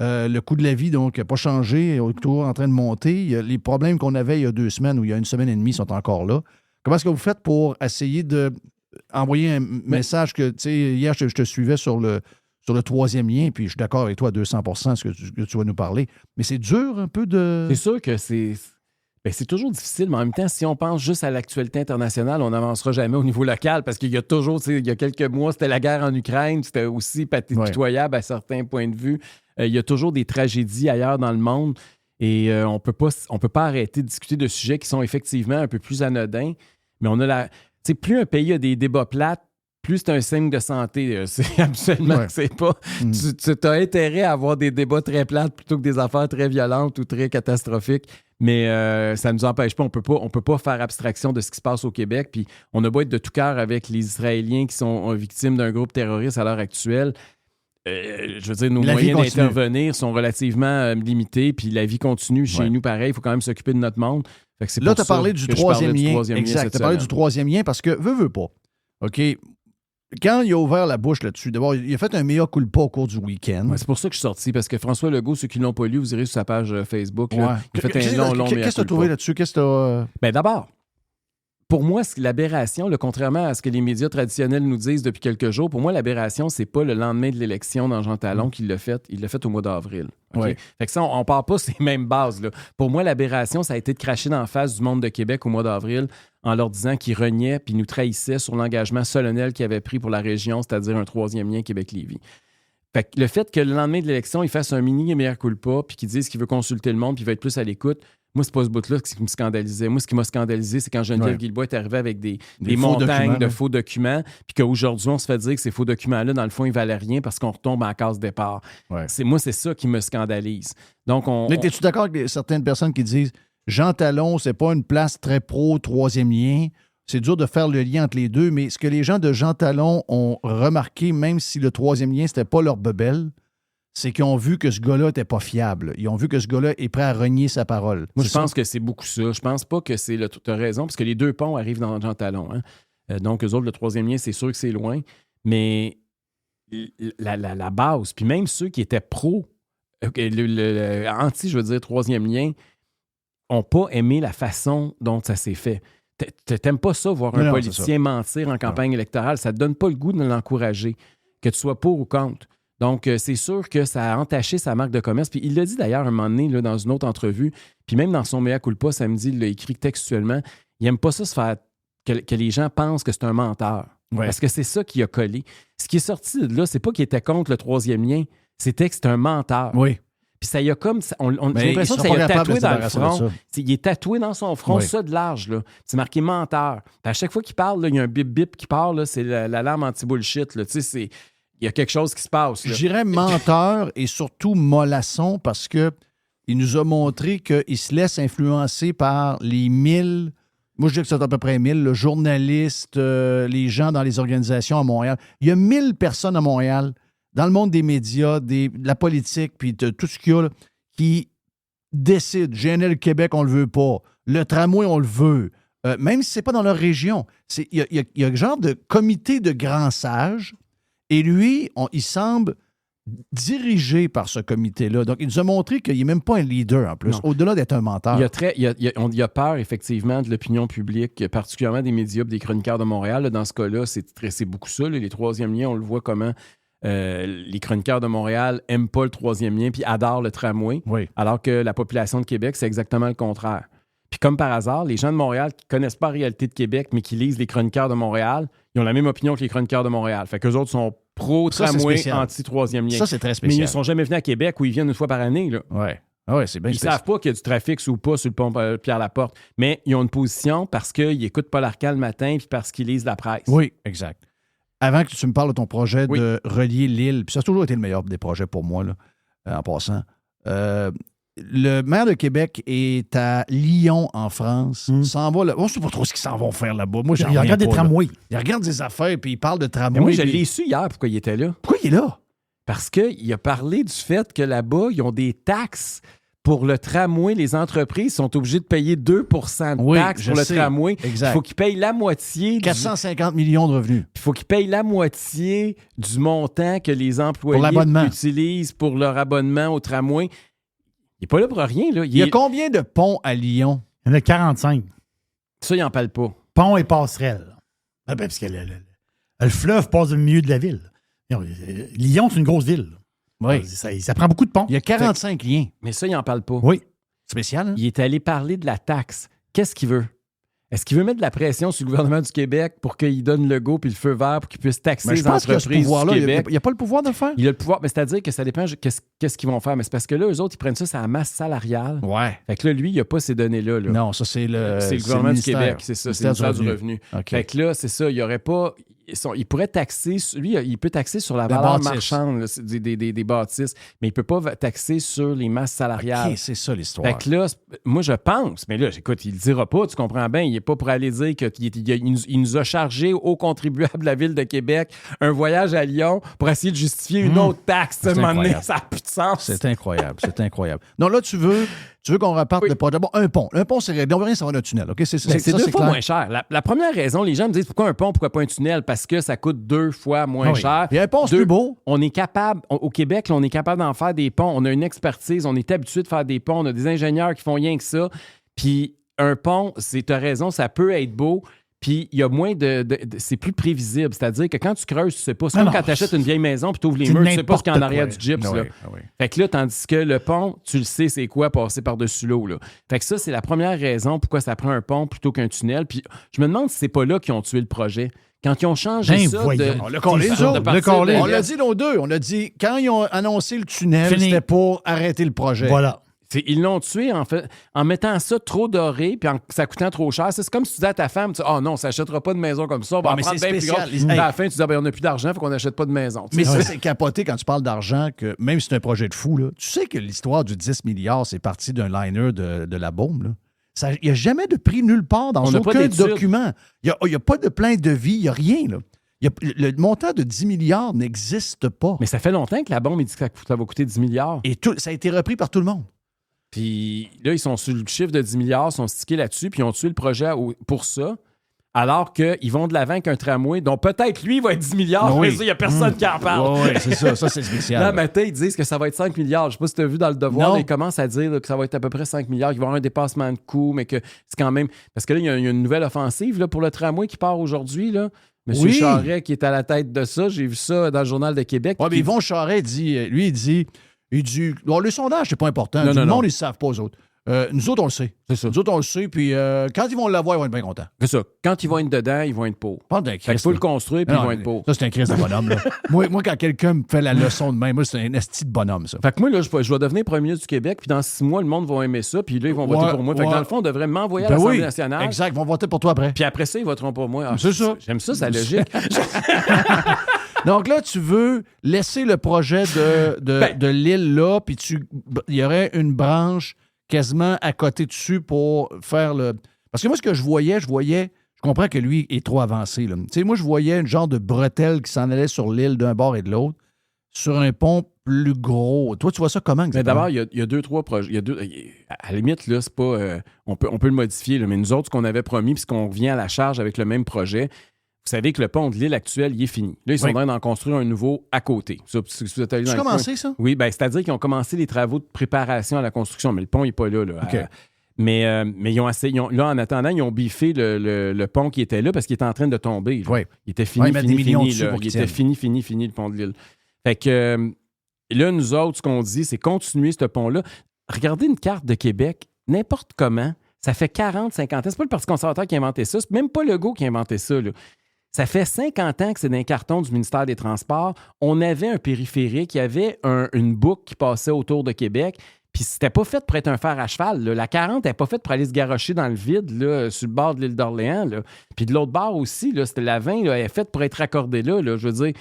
Le coût de la vie, donc, n'a pas changé, est toujours en train de monter. Les problèmes qu'on avait il y a 2 semaines ou il y a 1 semaine et demie sont encore là. Comment est-ce que vous faites pour essayer d'envoyer un message que, tu sais, hier, je te suivais sur le 3e lien, puis je suis d'accord avec toi à 200% ce que tu vas nous parler. Mais c'est dur un peu de... C'est sûr que c'est toujours difficile, mais en même temps, si on pense juste à l'actualité internationale, on n'avancera jamais au niveau local parce qu'il y a toujours, il y a quelques mois, c'était la guerre en Ukraine, c'était aussi pitoyable à certains points de vue. Il y a toujours des tragédies ailleurs dans le monde et on peut pas arrêter de discuter de sujets qui sont effectivement un peu plus anodins, mais on a plus un pays a des débats plates, plus c'est un signe de santé. C'est absolument que c'est pas. Tu as intérêt à avoir des débats très plates plutôt que des affaires très violentes ou très catastrophiques. Mais ça ne nous empêche pas. On peut pas faire abstraction de ce qui se passe au Québec. Puis on a beau être de tout cœur avec les Israéliens qui sont victimes d'un groupe terroriste à l'heure actuelle. Je veux dire, nos moyens d'intervenir sont relativement limités. Puis la vie continue chez nous pareil. Il faut quand même s'occuper de notre monde. Fait que là, tu as parlé du 3e lien. Exact. Tu as parlé du 3e lien parce que veux pas. OK? Quand il a ouvert la bouche là-dessus, d'abord, il a fait un mea culpa au cours du week-end. Ouais, c'est pour ça que je suis sorti, parce que François Legault, ceux qui ne l'ont pas lu, vous irez sur sa page Facebook. Là, il a fait un long mea culpa. Qu'est-ce que tu as trouvé là-dessus? Qu'est-ce que ben, d'abord, pour moi, l'aberration, contrairement à ce que les médias traditionnels nous disent depuis quelques jours, pour moi, l'aberration, c'est pas le lendemain de l'élection dans Jean Talon qu'il l'a fait. Il l'a fait au mois d'avril. Okay? Ouais. Fait que ça, on part pas ces mêmes bases. Là. Pour moi, l'aberration, ça a été de cracher dans la face du monde de Québec au mois d'avril en leur disant qu'ils reniaient puis nous trahissaient sur l'engagement solennel qu'ils avaient pris pour la région, c'est-à-dire un 3e lien Québec-Lévis. Fait que le fait que le lendemain de l'élection, il fasse un mini mea culpa puis qu'il dise qu'il veut consulter le monde puis qu'il veut être plus à l'écoute, moi, c'est pas ce bout-là qui me scandalisait. Moi, ce qui m'a scandalisé, c'est quand Geneviève Guilbeault est arrivée avec des montagnes de faux documents, puis qu'aujourd'hui, on se fait dire que ces faux documents-là, dans le fond, ils valaient rien parce qu'on retombe à la case départ. Ouais. Moi, c'est ça qui me scandalise. Donc, Mais es-tu d'accord avec certaines personnes qui disent Jean Talon, c'est pas une place très pro 3e lien? C'est dur de faire le lien entre les deux, mais ce que les gens de Jean Talon ont remarqué, même si le 3e lien, c'était pas leur bebelle, c'est qu'ils ont vu que ce gars-là n'était pas fiable. Ils ont vu que ce gars-là est prêt à renier sa parole. Moi, je pense que c'est beaucoup ça. Je pense pas que c'est tu as raison, parce que les 2 ponts arrivent dans Jean Talon. Hein. Donc, eux autres, le troisième lien, c'est sûr que c'est loin. Mais la base, puis même ceux qui étaient pro, anti, je veux dire, troisième lien, n'ont pas aimé la façon dont ça s'est fait. T'aimes pas ça, voir un politicien mentir en campagne électorale. Ça te donne pas le goût de l'encourager, que tu sois pour ou contre. Donc, c'est sûr que ça a entaché sa marque de commerce. Puis il l'a dit d'ailleurs un moment donné là, dans une autre entrevue, puis même dans son mea culpa samedi, il l'a écrit textuellement, il n'aime pas ça se faire que les gens pensent que c'est un menteur. Ouais. Parce que c'est ça qui a collé. Ce qui est sorti de là, c'est pas qu'il était contre le troisième lien, c'était que c'était un menteur. Oui. Puis ça y a comme... j'ai l'impression que ça y a tatoué dans le front. Il est tatoué dans son front, ça de large. Là. C'est marqué menteur. Puis à chaque fois qu'il parle, là, il y a un bip-bip qui part. Là, c'est l'alarme anti-bullshit. Là. Il y a quelque chose qui se passe. Là. Je dirais menteur et surtout mollasson parce que il nous a montré qu'il se laisse influencer par les 1000... Moi, je dis que c'est à peu près 1000, le journalistes, les gens dans les organisations à Montréal. Il y a 1000 personnes à Montréal, dans le monde des médias, de la politique, puis de tout ce qu'il y a, là, qui décident. GNL Québec, on le veut pas. Le tramway, on le veut. Même si c'est pas dans leur région. Il y a un genre de comité de grands sages, et lui, il semble dirigé par ce comité-là. Donc, il nous a montré qu'il n'est même pas un leader, en plus, non. Au-delà d'être un menteur. Il y a peur, effectivement, de l'opinion publique, particulièrement des médias et des chroniqueurs de Montréal. Là, dans ce cas-là, c'est beaucoup ça. Là, les troisièmes liens, on le voit comment les chroniqueurs de Montréal n'aiment pas le troisième lien puis adorent le tramway, alors que la population de Québec, c'est exactement le contraire. Puis comme par hasard, les gens de Montréal qui ne connaissent pas la réalité de Québec, mais qui lisent les chroniqueurs de Montréal, ils ont la même opinion que les chroniqueurs de Montréal. Fait qu'eux autres sont pro-tramway, anti-troisième lien. Ça, c'est très spécial. Mais ils ne sont jamais venus à Québec où ils viennent une fois par année. Là. Ouais, c'est bien ils ne savent pas qu'il y a du trafic ou pas sur le pont Pierre-Laporte, mais ils ont une position parce qu'ils n'écoutent pas l'Arcan le matin puis parce qu'ils lisent la presse. Oui, exact. Avant que tu me parles de ton projet de relier l'île, puis ça a toujours été le meilleur des projets pour moi, là, en passant. Le maire de Québec est à Lyon, en France. S'en va là. On ne sait pas trop ce qu'ils s'en vont faire là-bas. Moi, il regarde des tramways. Il regarde des affaires, puis il parle de tramways. Moi, je l'ai su hier pourquoi il était là. Pourquoi il est là? Parce qu'il a parlé du fait que là-bas, ils ont des taxes pour le tramway. Les entreprises sont obligées de payer 2 de taxes pour le tramway. Exact. Il faut qu'ils payent la moitié. 450 millions de revenus. Il faut qu'ils payent la moitié du montant que les employés utilisent pour leur abonnement au tramway. Il n'est pas là pour rien. Là. Il y a combien de ponts à Lyon? Il y en a 45. Ça, il n'en parle pas. Ponts et passerelles. Parce que le fleuve passe au milieu de la ville. Lyon, c'est une grosse ville. Oui. Ça prend beaucoup de ponts. Il y a 45 liens. Mais ça, il n'en parle pas. Oui. Spécial, hein? Il est allé parler de la taxe. Qu'est-ce qu'il veut? Est-ce qu'il veut mettre de la pression sur le gouvernement du Québec pour qu'il donne le go puis le feu vert pour qu'il puisse taxer les entreprises du Québec? Il n'y a pas le pouvoir de le faire? Il a le pouvoir, mais c'est-à-dire que ça dépend qu'est-ce qu'ils vont faire. Mais c'est parce que là, eux autres, ils prennent ça, c'est la masse salariale. Ouais. Fait que là, lui, il n'a pas ces données-là. Là. Non, ça, c'est le gouvernement du Québec. C'est ça, c'est le ministère du revenu. Okay. Fait que là, c'est ça, il n'y aurait pas... Il pourrait taxer, lui, il peut taxer sur la valeur marchande là, des bâtisses, mais il ne peut pas taxer sur les masses salariales. OK, c'est ça l'histoire. Fait que là, moi, je pense, mais là, écoute, il ne le dira pas, tu comprends bien, il n'est pas pour aller dire qu'il nous a chargé aux contribuables de la Ville de Québec un voyage à Lyon pour essayer de justifier une autre taxe. Ça n'a plus de sens. C'est incroyable, c'est incroyable. Donc là, tu veux qu'on reparte le projet. Bon, un pont. Un pont, c'est réglé. On ne veut rien savoir d'un tunnel. OK? C'est 2 fois moins cher. La première raison, les gens me disent pourquoi un pont, pourquoi pas un tunnel? Parce que ça coûte 2 fois moins cher. Et un pont, c'est plus beau. On est capable, au Québec, là, on est capable d'en faire des ponts. On a une expertise, on est habitué de faire des ponts. On a des ingénieurs qui font rien que ça. Puis un pont, tu as raison, ça peut être beau. Puis il y a moins c'est plus prévisible. C'est-à-dire que quand tu creuses, tu sais pas. C'est comme quand tu achètes une vieille maison puis tu ouvres les murs, tu sais pas ce qu'il y a en arrière du gyps. Là. Fait que là, tandis que le pont, tu le sais, c'est quoi passer par-dessus l'eau. Là. Fait que ça, c'est la première raison pourquoi ça prend un pont plutôt qu'un tunnel. Puis je me demande si c'est pas là qu'ils ont tué le projet. Quand ils ont changé ça... On l'a dit, nos deux. On a dit, quand ils ont annoncé le tunnel, c'était pour arrêter le projet. Voilà. Ils l'ont tué, en fait, en mettant ça trop doré puis ça coûtant trop cher. C'est comme si tu disais à ta femme, non, on s'achètera pas de maison comme ça, on va en prendre bien plus gros. À la fin, tu dis, on n'a plus d'argent, il faut qu'on n'achète pas de maison. Mais ça, c'est capoté quand tu parles d'argent, que même si c'est un projet de fou, là, tu sais que l'histoire du 10 milliards, c'est parti d'un liner de la bombe. Il n'y a jamais de prix nulle part dans aucun document. Il n'y a pas de plein de vie, il n'y a rien. Là. Le montant de 10 milliards n'existe pas. Mais ça fait longtemps que la bombe, il dit que ça va coûter 10 milliards. Et ça a été repris par tout le monde. Puis là, ils sont sur le chiffre de 10 milliards, ils sont stickés là-dessus, puis ils ont tué le projet pour ça, alors qu'ils vont de l'avant avec un tramway dont peut-être lui va être 10 milliards, mais ça, il n'y a personne qui en parle. Oui, c'est ça. Ça, c'est spécial. Là, matin, ils disent que ça va être 5 milliards. Je ne sais pas si tu as vu dans le Devoir, Non. là, ils commencent à dire là, que ça va être à peu près 5 milliards, qu'il va y avoir un dépassement de coûts, mais que c'est quand même... Parce que là, il y a une nouvelle offensive là, pour le tramway qui part aujourd'hui, là. Monsieur Oui. Charest qui est à la tête de ça, j'ai vu ça dans le Journal de Québec. Oui, mais Yvon Charest dit, il dit, bon, le sondage, c'est pas important. Non, Tout le non. monde, ils ne savent pas, eux autres. Nous autres, on le sait. C'est ça. Nous autres, on le sait, puis quand ils vont l'avoir, ils vont être bien contents. C'est ça. Quand ils vont être dedans, ils vont être pauvres. Pas d'un Fait qu'il faut le construire, puis ils vont être pauvres. Ça, c'est un Christ de bonhomme, là. moi, quand quelqu'un me fait la leçon de même, moi, c'est un esti de bonhomme, ça. Fait que moi, là, je vais devenir premier ministre du Québec, puis dans 6 mois, le monde va aimer ça, puis là, ils vont voter pour moi. Fait que dans le fond, on devrait m'envoyer à Ben l'Assemblée oui, nationale. exact, ils vont voter pour toi après. Puis après ça, ils voteront pour moi. Ah, C'est ça. J'aime ça, c'est logique. Donc là, tu veux laisser le projet de l'île là, puis il y aurait une branche quasiment à côté dessus pour faire le... Parce que moi, ce que je comprends que lui est trop avancé. Là. Tu sais, moi, je voyais un genre de bretelle qui s'en allait sur l'île d'un bord et de l'autre, sur un pont plus gros. Toi, tu vois ça comment exactement? Mais d'abord, il y a 2-3 projets. À la limite, là, c'est pas... on peut le modifier, là, mais nous autres, ce qu'on avait promis, puis ce qu'on revient à la charge avec le même projet, vous savez que le pont de l'île actuel, il est fini. Là, ils sont en train d'en construire un nouveau à côté. Ça, si vous êtes allé dans Tu as commencé, ça? Oui, bien, c'est-à-dire qu'ils ont commencé les travaux de préparation à la construction, mais le pont n'est pas là. OK. Mais ils ont là, en attendant, ils ont biffé le pont qui était là parce qu'il était en train de tomber. Oui. Il était fini, ils mettent des millions fini. dessus Là. pour Il qu'il était tienne. fini, le pont de l'île. Fait que là, nous autres, ce qu'on dit, c'est continuer ce pont-là. Regardez une carte de Québec, n'importe comment, ça fait 40, 50 ans. C'est pas le Parti conservateur qui a inventé ça, c'est même pas Legault qui a inventé ça, là. Ça fait 50 ans que c'est dans les cartons du ministère des Transports. On avait un périphérique, il y avait une boucle qui passait autour de Québec, puis c'était pas fait pour être un fer à cheval. Là. La 40 n'est pas faite pour aller se garrocher dans le vide là, sur le bord de l'île d'Orléans. Là. Puis de l'autre bord aussi, là, c'était la 20, là, elle est faite pour être raccordée là. Je veux dire,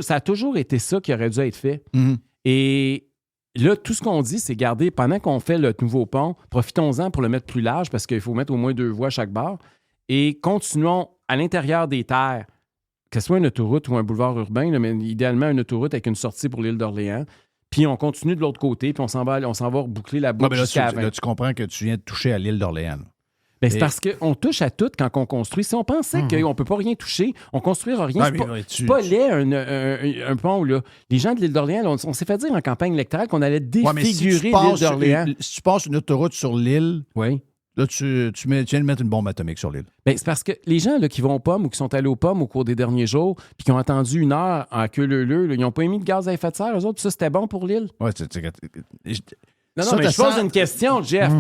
ça a toujours été ça qui aurait dû être fait. Mhm. Et là, tout ce qu'on dit, c'est garder, pendant qu'on fait le nouveau pont, profitons-en pour le mettre plus large parce qu'il faut mettre au moins 2 voies à chaque bord. Et continuons à l'intérieur des terres, que ce soit une autoroute ou un boulevard urbain, là, mais idéalement une autoroute avec une sortie pour l'île d'Orléans. Puis on continue de l'autre côté, puis on s'en va reboucler la boucle jusqu'à la 20. Là, tu comprends que tu viens de toucher à l'île d'Orléans. Ben, c'est parce qu'on touche à tout quand on construit. Si on pensait qu'on ne peut pas rien toucher, on ne construira rien. C'est pas laid un pont. Là. Les gens de l'île d'Orléans, là, on s'est fait dire en campagne électorale qu'on allait défigurer l'île d'Orléans. Si tu passes une autoroute sur l'île, oui. Là, tu viens de mettre une bombe atomique sur l'île. Bien, c'est parce que les gens là, qui vont aux pommes ou qui sont allés aux pommes au cours des derniers jours puis qui ont attendu 1 heure en queue leu, ils n'ont pas émis de gaz à effet de serre, eux autres, puis ça, c'était bon pour l'île? Oui, Non, mais je pose une question, Jeff.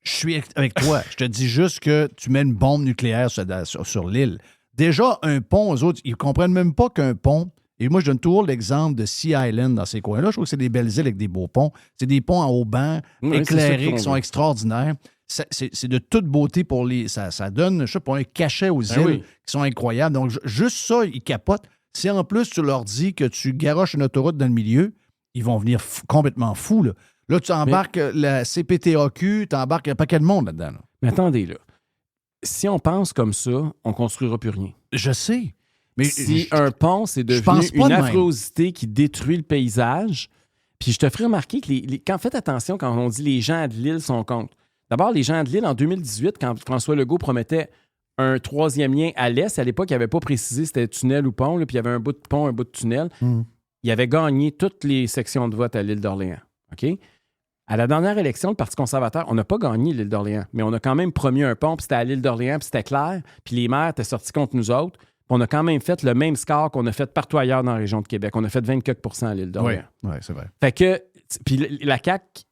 Je suis avec toi. Je te dis juste que tu mets une bombe nucléaire sur l'île. Déjà, un pont, eux autres, ils ne comprennent même pas qu'un pont... Et moi, je donne toujours l'exemple de Sea Island dans ces coins-là. Je trouve que c'est des belles îles avec des beaux ponts. C'est des ponts en haut-banc, éclairés, qui sont extraordinaires. C'est de toute beauté pour les... Ça donne, je sais pas, un cachet aux îles qui sont incroyables. Donc, juste ça, ils capotent. Si en plus, tu leur dis que tu garoches une autoroute dans le milieu, ils vont venir complètement fous. Là, tu embarques la CPTAQ, tu embarques un paquet de monde là-dedans. Là. Mais attendez, là. Si on pense comme ça, on ne construira plus rien. Je sais. Mais si un pont, c'est devenu une affrosité qui détruit le paysage, puis je te ferai remarquer que quand faites attention quand on dit les gens de l'île sont contre. D'abord, les gens de l'île, en 2018, quand François Legault promettait un 3e lien à l'est, à l'époque, il n'avait pas précisé si c'était tunnel ou pont, là, puis il y avait un bout de pont, un bout de tunnel. Il avait gagné toutes les sections de vote à l'île d'Orléans. OK? À la dernière élection, le Parti conservateur, on n'a pas gagné l'île d'Orléans, mais on a quand même promis un pont, puis c'était à l'île d'Orléans, puis c'était clair, puis les maires étaient sortis contre nous autres. On a quand même fait le même score qu'on a fait partout ailleurs dans la région de Québec. On a fait 24 à l'île d'Orléans. Oui, c'est vrai. Fait que, puis la CAQ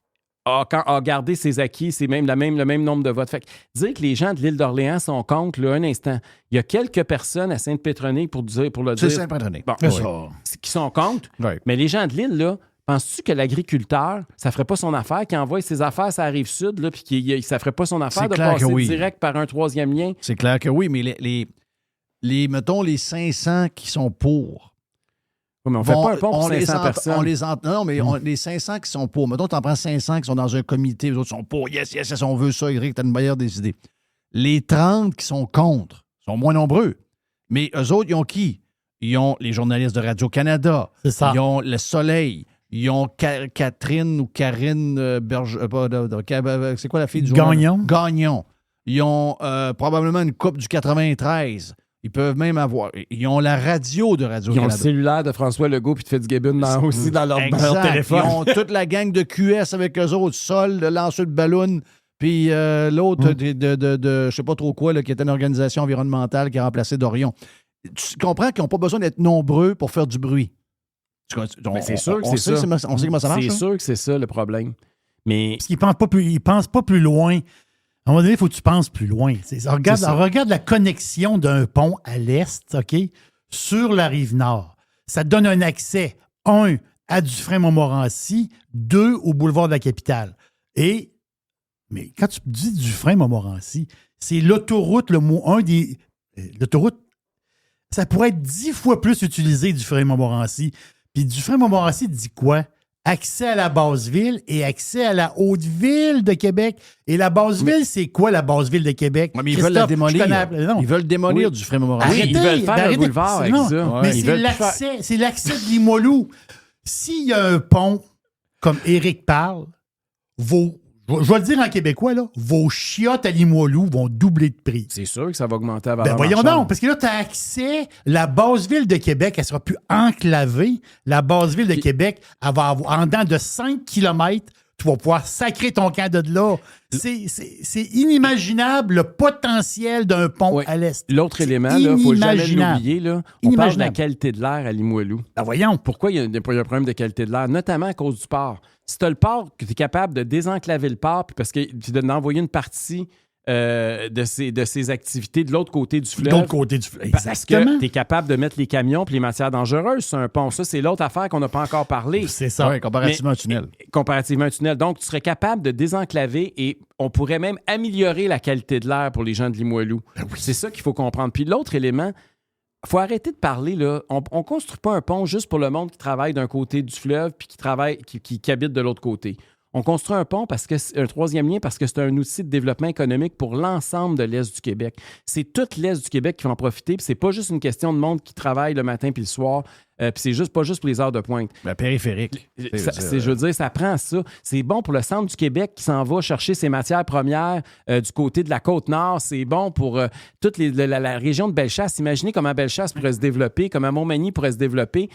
a gardé ses acquis, c'est même le même nombre de votes. Fait que dire que les gens de l'île d'Orléans sont contre, là, un instant, il y a quelques personnes à Sainte-Pétronille pour le dire. C'est Sainte-Pétronille. Bon, qui sont contre, mais les gens de l'île, là, penses-tu que l'agriculteur, ça ferait pas son affaire, qu'il envoie ses affaires sur la Rive-Sud, là, puis ça ferait pas son affaire de passer direct par un 3e lien? C'est clair que oui, mais mettons, les 500 qui sont pour. Oui, mais on ne fait pas un pont pour 500 personnes. Non, mais les 500 qui sont pour. Mettons, tu en prends 500 qui sont dans un comité, les autres sont pour. Yes, on veut ça, Eric, tu as une meilleure des idées. Les 30 qui sont contre sont moins nombreux. Mais eux autres, ils ont qui? Ils ont les journalistes de Radio-Canada. C'est ça. Ils ont Le Soleil. Ils ont Catherine ou Karine c'est quoi la fille du Gagnon. Gagnon. Ils ont probablement une coupe du 93. Ils peuvent même avoir... Ils ont la radio de Ils ont le Radio-Canada. cellulaire de François Legault puis de Fitzgibbon aussi dans leur Exact. téléphone. Ils ont toute la gang de QS avec eux autres, Sol, le lanceur de ballon, puis l'autre de je sais pas trop quoi, là, qui était une organisation environnementale qui a remplacé Dorion. Tu comprends qu'ils n'ont pas besoin d'être nombreux pour faire du bruit. Mais c'est sûr que on c'est sait ça. On sait comment ça marche. C'est hein? sûr que c'est ça le problème. Mais Parce qu'ils ne pensent pas plus loin. À un moment donné, il faut que tu penses plus loin. Regarde la connexion d'un pont à l'est, OK, sur la rive nord. Ça te donne un accès, 1, à Dufresne-Montmorency, 2, au boulevard de la Capitale. Mais quand tu dis Dufresne-Montmorency, c'est l'autoroute, l'autoroute, ça pourrait être 10 fois plus utilisé, Dufresne-Montmorency. Puis Dufresne-Montmorency dit quoi? Accès à la basse-ville et accès à la haute-ville de Québec. Et la basse-ville, c'est quoi la basse-ville de Québec? Ouais, mais ils veulent la démolir. Non. Ils veulent démolir du Dufresne-Montmorency. Oui, ils veulent faire le boulevard avec non, ça. Mais Ils veulent plus faire- c'est l'accès de Limoilou. S'il y a un pont, comme Éric parle, je vais le dire en québécois, là, vos chiottes à Limoilou vont doubler de prix. C'est sûr que ça va augmenter à Ben valeur voyons marchande. donc, parce que là, tu as accès, la base-ville de Québec, elle sera plus enclavée. La base-ville de Québec, elle va avoir, en dedans de 5 km, tu vas pouvoir sacrer ton camp de là. C'est inimaginable le potentiel d'un pont Oui. à l'est. L'autre C'est élément, il ne faut jamais inimaginable. l'oublier, là, on parle de la Inimaginable. qualité de l'air à Limoilou. Ben voyons. Pourquoi il y a un problème de qualité de l'air? Notamment à cause du port. Si tu as le port, que tu es capable de désenclaver le port, puis d'envoyer une partie de ces activités de l'autre côté du fleuve. De l'autre côté du fleuve. Parce Exactement. que tu es capable de mettre les camions et les matières dangereuses sur un pont. Ça, c'est l'autre affaire qu'on n'a pas encore parlé. C'est ça. Oui, comparativement à un tunnel. Comparativement à un tunnel. Donc, tu serais capable de désenclaver et on pourrait même améliorer la qualité de l'air pour les gens de Limoilou. C'est ça qu'il faut comprendre. Puis l'autre élément, il faut arrêter de parler, là. On ne construit pas un pont juste pour le monde qui travaille d'un côté du fleuve puis qui habite de l'autre côté. On construit un pont parce que c'est un troisième lien parce que c'est un outil de développement économique pour l'ensemble de l'Est du Québec. C'est tout l'Est du Québec qui va en profiter. Puis c'est pas juste une question de monde qui travaille le matin puis le soir. Puis c'est pas juste pour les heures de pointe. Ben, périphérique. Je veux dire, ça prend ça. C'est bon pour le centre du Québec qui s'en va chercher ses matières premières du côté de la Côte-Nord. C'est bon pour toute la région de Bellechasse. Imaginez comment Bellechasse pourrait se développer, comment Montmagny pourrait se développer.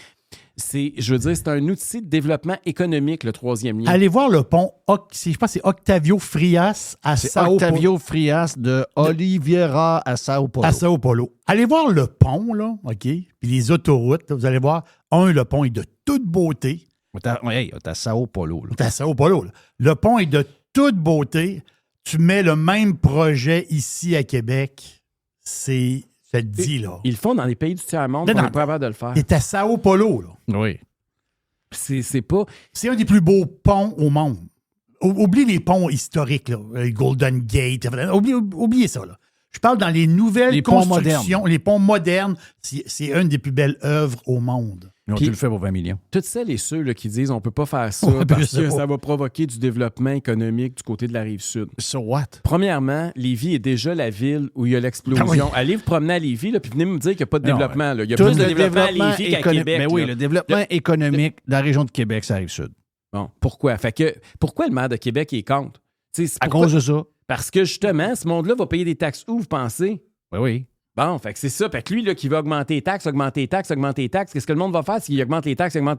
Je veux dire, c'est un outil de développement économique, le troisième lien. Allez voir le pont, je pense que c'est Octavio Frias à C'est Sao Paulo. Octavio Frias de Oliveira à Sao Paulo. À Sao Paulo. Allez voir le pont, là, OK? Puis les autoroutes, là, vous allez voir, le pont est de toute beauté. T'as Sao Paulo. Là. C'est à Sao Paulo, là. Le pont est de toute beauté. Tu mets le même projet ici à Québec, je te le dis, là. Ils le font dans les pays du tiers-monde, Non, on non. n'est pas capable de le faire. C'est à Sao Paulo, là. Oui. C'est pas... C'est un des plus beaux ponts au monde. Oublie les ponts historiques, là, Golden Gate. Oubliez ça, là. Je parle dans les nouvelles Les ponts constructions. Les ponts modernes, c'est une des plus belles œuvres au monde. Ils ont Puis- dû le faire pour 20 millions. Toutes celles et ceux là, qui disent on peut pas faire ça Ouais, parce ben, que ça ça va provoquer du développement économique du côté de la Rive-Sud. So what? Premièrement, Lévis est déjà la ville où il y a l'explosion. Allez vous promener à Lévis, là, puis venez me dire qu'il n'y a pas de développement. Là. Il y a Tout plus de le développement à Lévis qu'à Québec. Mais oui, là. le développement économique de la région de Québec, ça arrive sud. Bon, pourquoi? Pourquoi le maire de Québec est contre? Tu sais, c'est À pourquoi- cause de ça. Parce que justement, ce monde-là va payer des taxes où, vous pensez? Oui, oui. Bon, fait que c'est ça. Fait que lui, là, qui veut augmenter les taxes, qu'est-ce que le monde va faire s'il augmente les taxes? Ils vont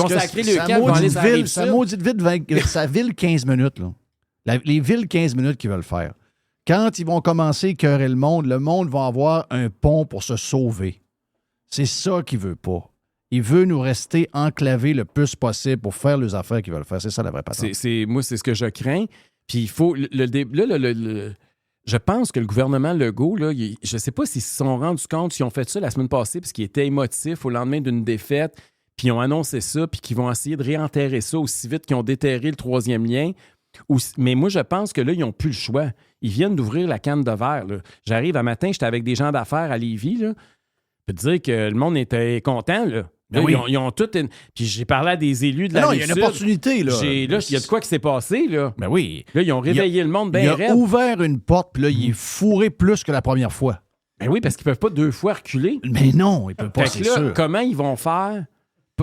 sacrer le camp, ils vont aller sur la rive Ça sud. maudite vite, sa ville 15 minutes. Là. Les villes 15 minutes qu'ils veulent faire. Quand ils vont commencer à écœurer le monde va avoir un pont pour se sauver. C'est ça qu'il veut pas. Il veut nous rester enclavés le plus possible pour faire les affaires qu'ils veulent faire. C'est ça la vraie patente. Moi, c'est ce que je crains. Puis il faut... Je pense que le gouvernement Legault, là, je ne sais pas s'ils se sont rendus compte, s'ils ont fait ça la semaine passée, parce qu'ils étaient émotifs au lendemain d'une défaite, puis ils ont annoncé ça, puis qu'ils vont essayer de réenterrer ça aussi vite qu'ils ont déterré le troisième lien. Mais moi, je pense que là, ils n'ont plus le choix. Ils viennent d'ouvrir la canne de verre. Là. J'arrive un matin, j'étais avec des gens d'affaires à Lévis. Là. Je peux te dire que le monde était content. Là. Là, oui. ils ont tout... Puis j'ai parlé à des élus de la Non, il y a une Rive-Sud. opportunité. Là. Là, il y a de quoi qui s'est passé. Là. Ben oui. Là, ils ont réveillé le monde Il bien a raide. ouvert une porte, puis là, il est fourré plus que la première fois. Ben oui, parce qu'ils ne peuvent pas deux fois reculer. Mais non, il peut pas, Fait c'est que là, sûr. comment ils vont faire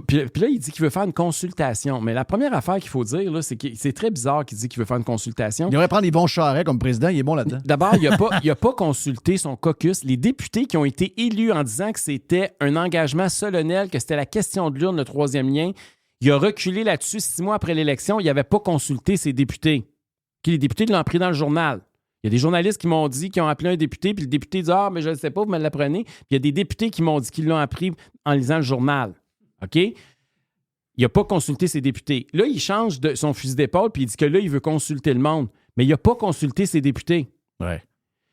Puis là, il dit qu'il veut faire une consultation. Mais la première affaire qu'il faut dire, là, c'est que c'est très bizarre qu'il dit qu'il veut faire une consultation. Il devrait prendre Yvon Charest comme président, il est bon là-dedans. D'abord, il n'a pas consulté son caucus. Les députés qui ont été élus en disant que c'était un engagement solennel, que c'était la question de l'urne, le troisième lien, il a reculé là-dessus 6 mois après l'élection. Il n'avait pas consulté ses députés. Les députés l'ont pris dans le journal. Il y a des journalistes qui m'ont dit qu'ils ont appelé un député, puis le député dit « Ah, mais je ne sais pas, vous me l'apprenez. » Puis il y a des députés qui m'ont dit qu'ils l'ont appris en lisant le journal. OK? Il n'a pas consulté ses députés. Là, il change de son fusil d'épaule, puis il dit que là, il veut consulter le monde. Mais il n'a pas consulté ses députés. Ouais.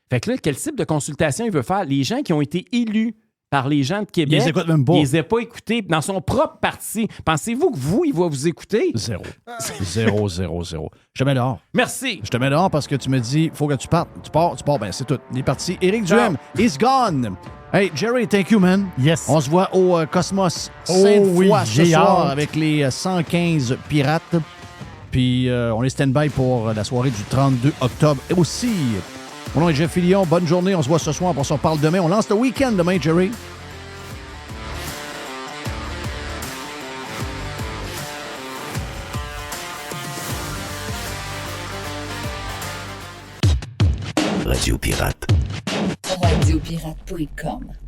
Fait que là, quel type de consultation il veut faire? Les gens qui ont été élus par les gens de Québec, ils les écoutent même pas. Il les a pas écoutés dans son propre parti. Pensez-vous que il va vous écouter? Zéro. Je te mets dehors. Merci. Je te mets dehors parce que tu me dis, il faut que tu partes. Tu pars, ben c'est tout. Il est parti. Éric Duhem, he's gone. Hey, Jerry, thank you, man. Yes. On se voit au Cosmos Oh, Sainte-Foy ce j'ai soir hâte. avec les 115 pirates. Puis on est stand-by pour la soirée du 32 octobre. Et aussi, mon nom est Jeff Fillion. Bonne journée. On se voit ce soir. On s'en parle demain. On lance le week-end demain, Jerry. Radio Pirate. Radiopirate.com